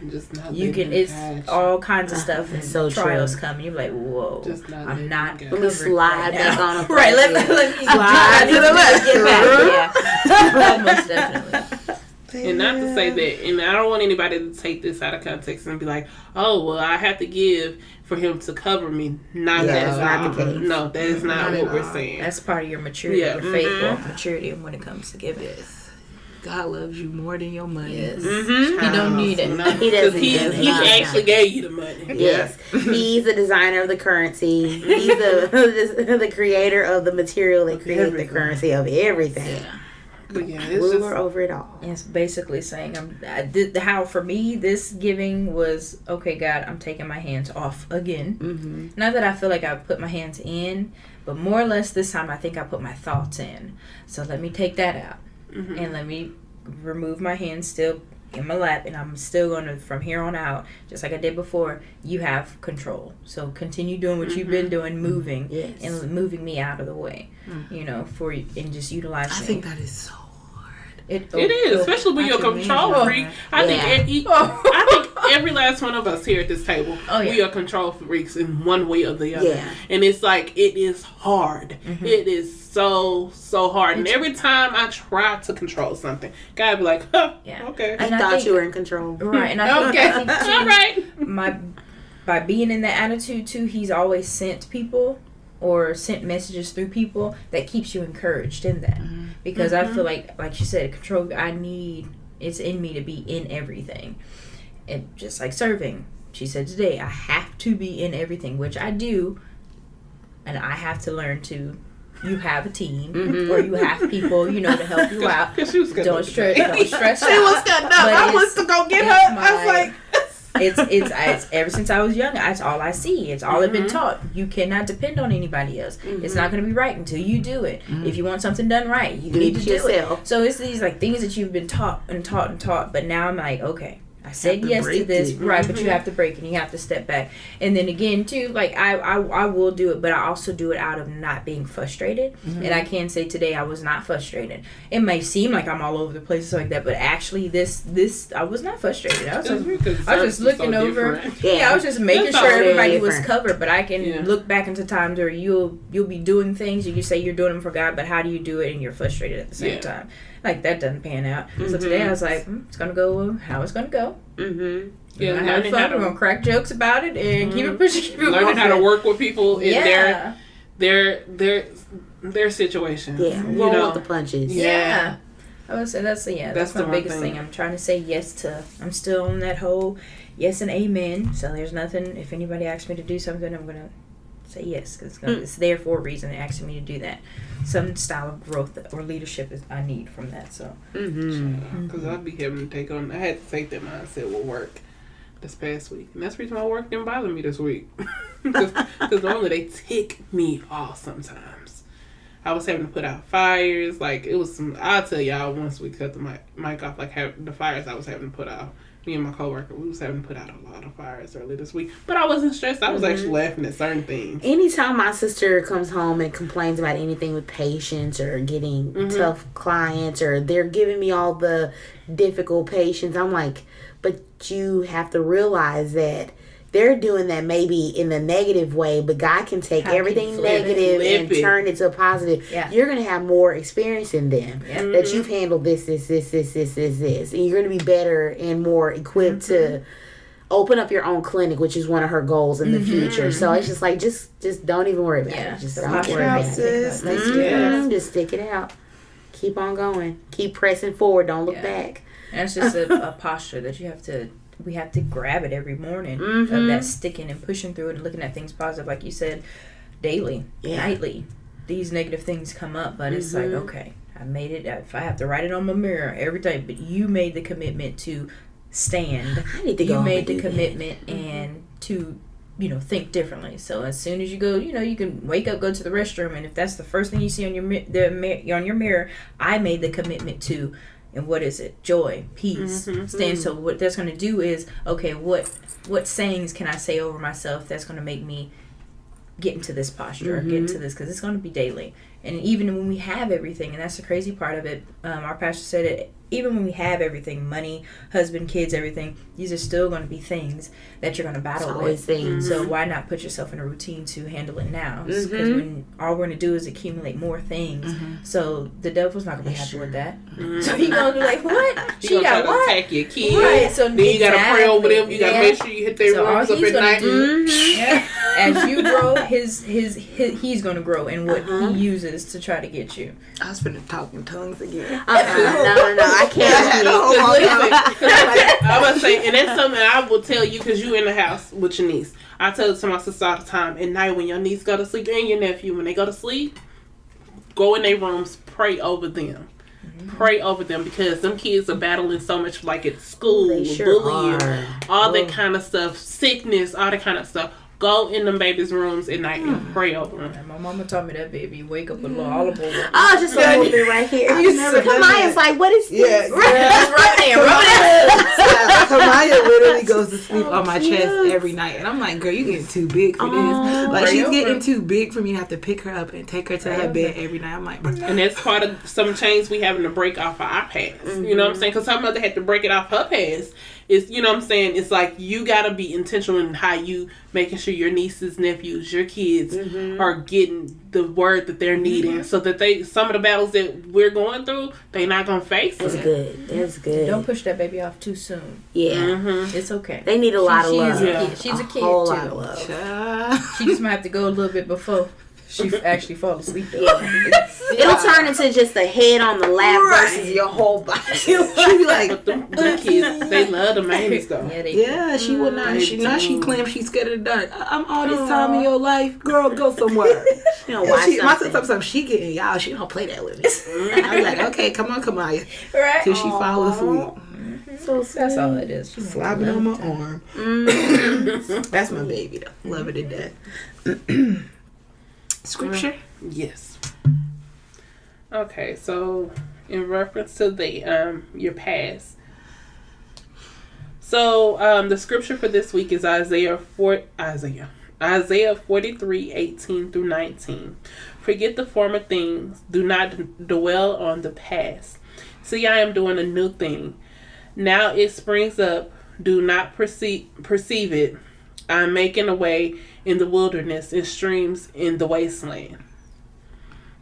you can. It's all kinds of stuff and trials come. And you're like, whoa, I'm not. Let me slide back on a right. Let me slide to the left. Get back. Yeah, most definitely. And not to say that, and I don't want anybody to take this out of context and be like, "Oh, well, I have to give for him to cover me." Not the case. No, that is not what we're saying. That's part of your maturity, your faith walk maturity when it comes to giving. God loves you more than your money. Yes. He don't need it. He doesn't. He actually gave you the money. Yes. He's the designer of the currency. He's the creator of the material that creates the currency of everything. Yeah. But yeah, ruler over it all. It's basically saying how for me this giving was, okay, God, I'm taking my hands off again. Not that I feel like I put my hands in, but more or less this time I think I put my thoughts in. So let me take that out. And let me remove my hands still in my lap, and I'm still going to, from here on out, just like I did before, you have control. So continue doing what you've been doing, moving, and moving me out of the way, you know, and just utilize me. I think that is so hard. It is, especially when you're a control freak. I think every last one of us here at this table, we are control freaks in one way or the other. Yeah. And it's like, it is hard. It is so hard. And every time I try to control something, God be like, okay. I thought you were in control. Right. And I think too, all right. By being in that attitude too, he's always sent people or sent messages through people that keeps you encouraged in that. Because I feel like you said, control, it's in me to be in everything. And just like serving, she said today, I have to be in everything, which I do. And I have to learn to, you have a team or you have people, you know, to help you out. Don't stress out. She was cutting up. I was to go get her. I was like... It's ever since I was young, that's all I see. It's all I've been taught. You cannot depend on anybody else. It's not going to be right until you do it. If you want something done right, you need to do it. So it's these like things that you've been taught and taught and taught. But now I'm like, okay, I said yes to this, right? But you have to break and you have to step back. And then again, too, like I will do it, but I also do it out of not being frustrated. And I can say today I was not frustrated. It may seem like I'm all over the place like that, but actually this I was not frustrated. I was just looking over. I was just making sure everybody was covered. But I can look back into times where you'll be doing things and you say you're doing them for God, but how do you do it and you're frustrated at the same time? Like that doesn't pan out. So today I was like, it's gonna go how it's gonna go. Yeah, I had fun. We're gonna crack jokes about it and keep it pushing. Learning how to work with people in their situation. Yeah, roll with the punches. Yeah. I would say that's my biggest thing. I'm trying to say yes to. I'm still on that whole yes and amen. So there's nothing. If anybody asks me to do something, I'm gonna say yes because it's there for a reason. They're asking me to do that. Some style of growth or leadership I need from that. So because I'll be having to take on. I had to take that mindset with work this past week, and that's the reason why work didn't bother me this week. Because normally they tick me off sometimes. I was having to put out fires. Like it was some. I'll tell y'all once we cut the mic off. Like the fires I was having to put out. Me and my coworker, we was having to put out a lot of fires early this week. But I wasn't stressed. I was actually laughing at certain things. Anytime my sister comes home and complains about anything with patients or getting tough clients or they're giving me all the difficult patients, I'm like, but you have to realize that they're doing that maybe in the negative way, but God can take everything negative and turn it to a positive. Yeah. You're going to have more experience in them. That you've handled this. And you're going to be better and more equipped to open up your own clinic, which is one of her goals in the future. So it's just like, just don't even worry about it. Just don't worry about it. Just stick it out. Keep on going. Keep pressing forward. Don't look back. And it's just a posture that we have to grab it every morning of that sticking and pushing through it and looking at things positive, like you said, daily, nightly. These negative things come up, but it's like, okay, I made it. If I have to write it on my mirror every day, but you made the commitment to stand. I need to go. You made the commitment and to think differently. So as soon as you go, you can wake up, go to the restroom, and if that's the first thing you see on your mirror, I made the commitment to, and what is it? Joy, peace, stand. So what that's going to do is, okay, what sayings can I say over myself that's going to make me get into this posture, or get into this, because it's going to be daily. And even when we have everything, and that's the crazy part of it, our pastor said it, even when we have everything, money, husband, kids, everything, these are still going to be things that you're going to battle with. So why not put yourself in a routine to handle it now? Because when all we're going to do is accumulate more things. So the devil's not going to be happy with that. So he's going to be like, what? She got what? Attack your kids. Right. So then you got to pray over them. You got to make sure you hit their rooms up at night. As you grow, he's going to grow in what he uses to try to get you. I was finna talk in tongues again. No, I can't. I'm going to say, and that's something I will tell you because you in the house with your niece. I tell it to my sister all the time. At night when your niece go to sleep and your nephew, when they go to sleep, go in their rooms, pray over them. Pray over them, because them kids are battling so much, like at school, bullying, all that kind of stuff, sickness, all that kind of stuff. Go in them babies' rooms at night and pray over them. And my mama taught me that, baby. Wake up with a little olive oil. Oh, just a little bit right here. Kamaya's like, what is this? Kamaya literally goes to sleep on my chest every night. And I'm like, girl, you getting too big for this. Like, she's getting too big for me to have to pick her up and take her to her bed every night. I'm like, bro. And that's part of some chains we having to break off our pads. You know what I'm saying? Because her mother had to break it off her pads. It's, you know what I'm saying? It's like you got to be intentional in how you making sure your nieces, nephews, your kids are getting the word that they're needing, so that some of the battles that we're going through, they're not going to face. That's good. That's good. Don't push that baby off too soon. Yeah. It's okay. They need a lot of love. She's a kid whole too. Lot of love. She just might have to go a little bit before she actually fall asleep. It'll turn into just a head on the lap versus your whole body. She'll be like, them kids, they love the mamas though. She will not. She claims she's scared of the dark. I'm all this time in your life, girl. Go somewhere. My sister, she getting y'all. She don't play that with me. I was like, okay, come on, Kamaya, right? Till she fall asleep. So that's all it is. She's slobbing on my arm. That's my baby though. Love her to death. Scripture? Yes. Okay, so in reference to the your past. So the scripture for this week is Isaiah 43:18 through 19. Forget the former things, do not dwell on the past. See, I am doing a new thing. Now it springs up, do not perceive it. I'm making a way in the wilderness and streams in the wasteland.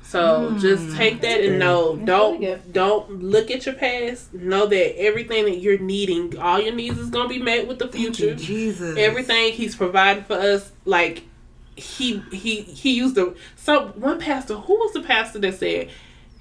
So just take that and know, don't look at your past. Know that everything that you're needing, all your needs is going to be met with the future. Thank you, Jesus. Everything he's provided for us, like he used one pastor, who was the pastor that said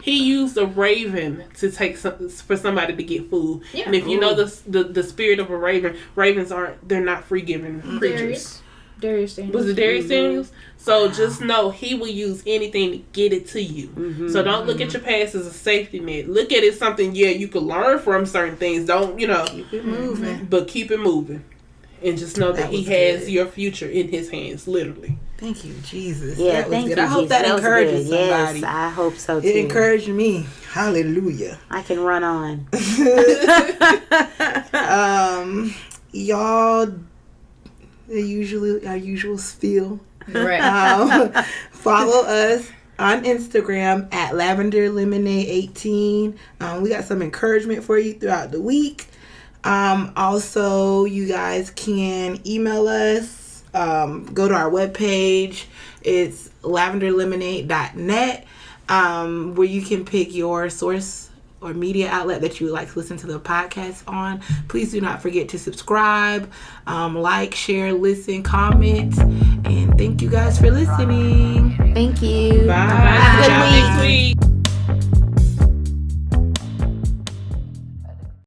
he used a raven to take for somebody to get food. Yeah. And if you know the spirit of a raven, ravens they're not free-giving creatures. Darius Daniels. Was it Darius Daniels? So just know he will use anything to get it to you. So don't look at your past as a safety net. Look at it something, you can learn from certain things. Don't, keep it moving. But keep it moving. And just know that he has your future in his hands, literally. Thank you, Jesus. Yeah, thank you, I hope that encourages somebody. Yes, I hope so too. It encouraged me. Hallelujah. I can run on. Y'all, our usual spiel. Right. Follow us on Instagram at lavenderlemonade18. We got some encouragement for you throughout the week. Also, you guys can email us. Go to our webpage. It's lavenderlemonade.net, where you can pick your source or media outlet that you would like to listen to the podcast on. Please do not forget to subscribe, like, share, listen, comment, and thank you guys for listening. Thank you. Bye. Have a good week. Next week.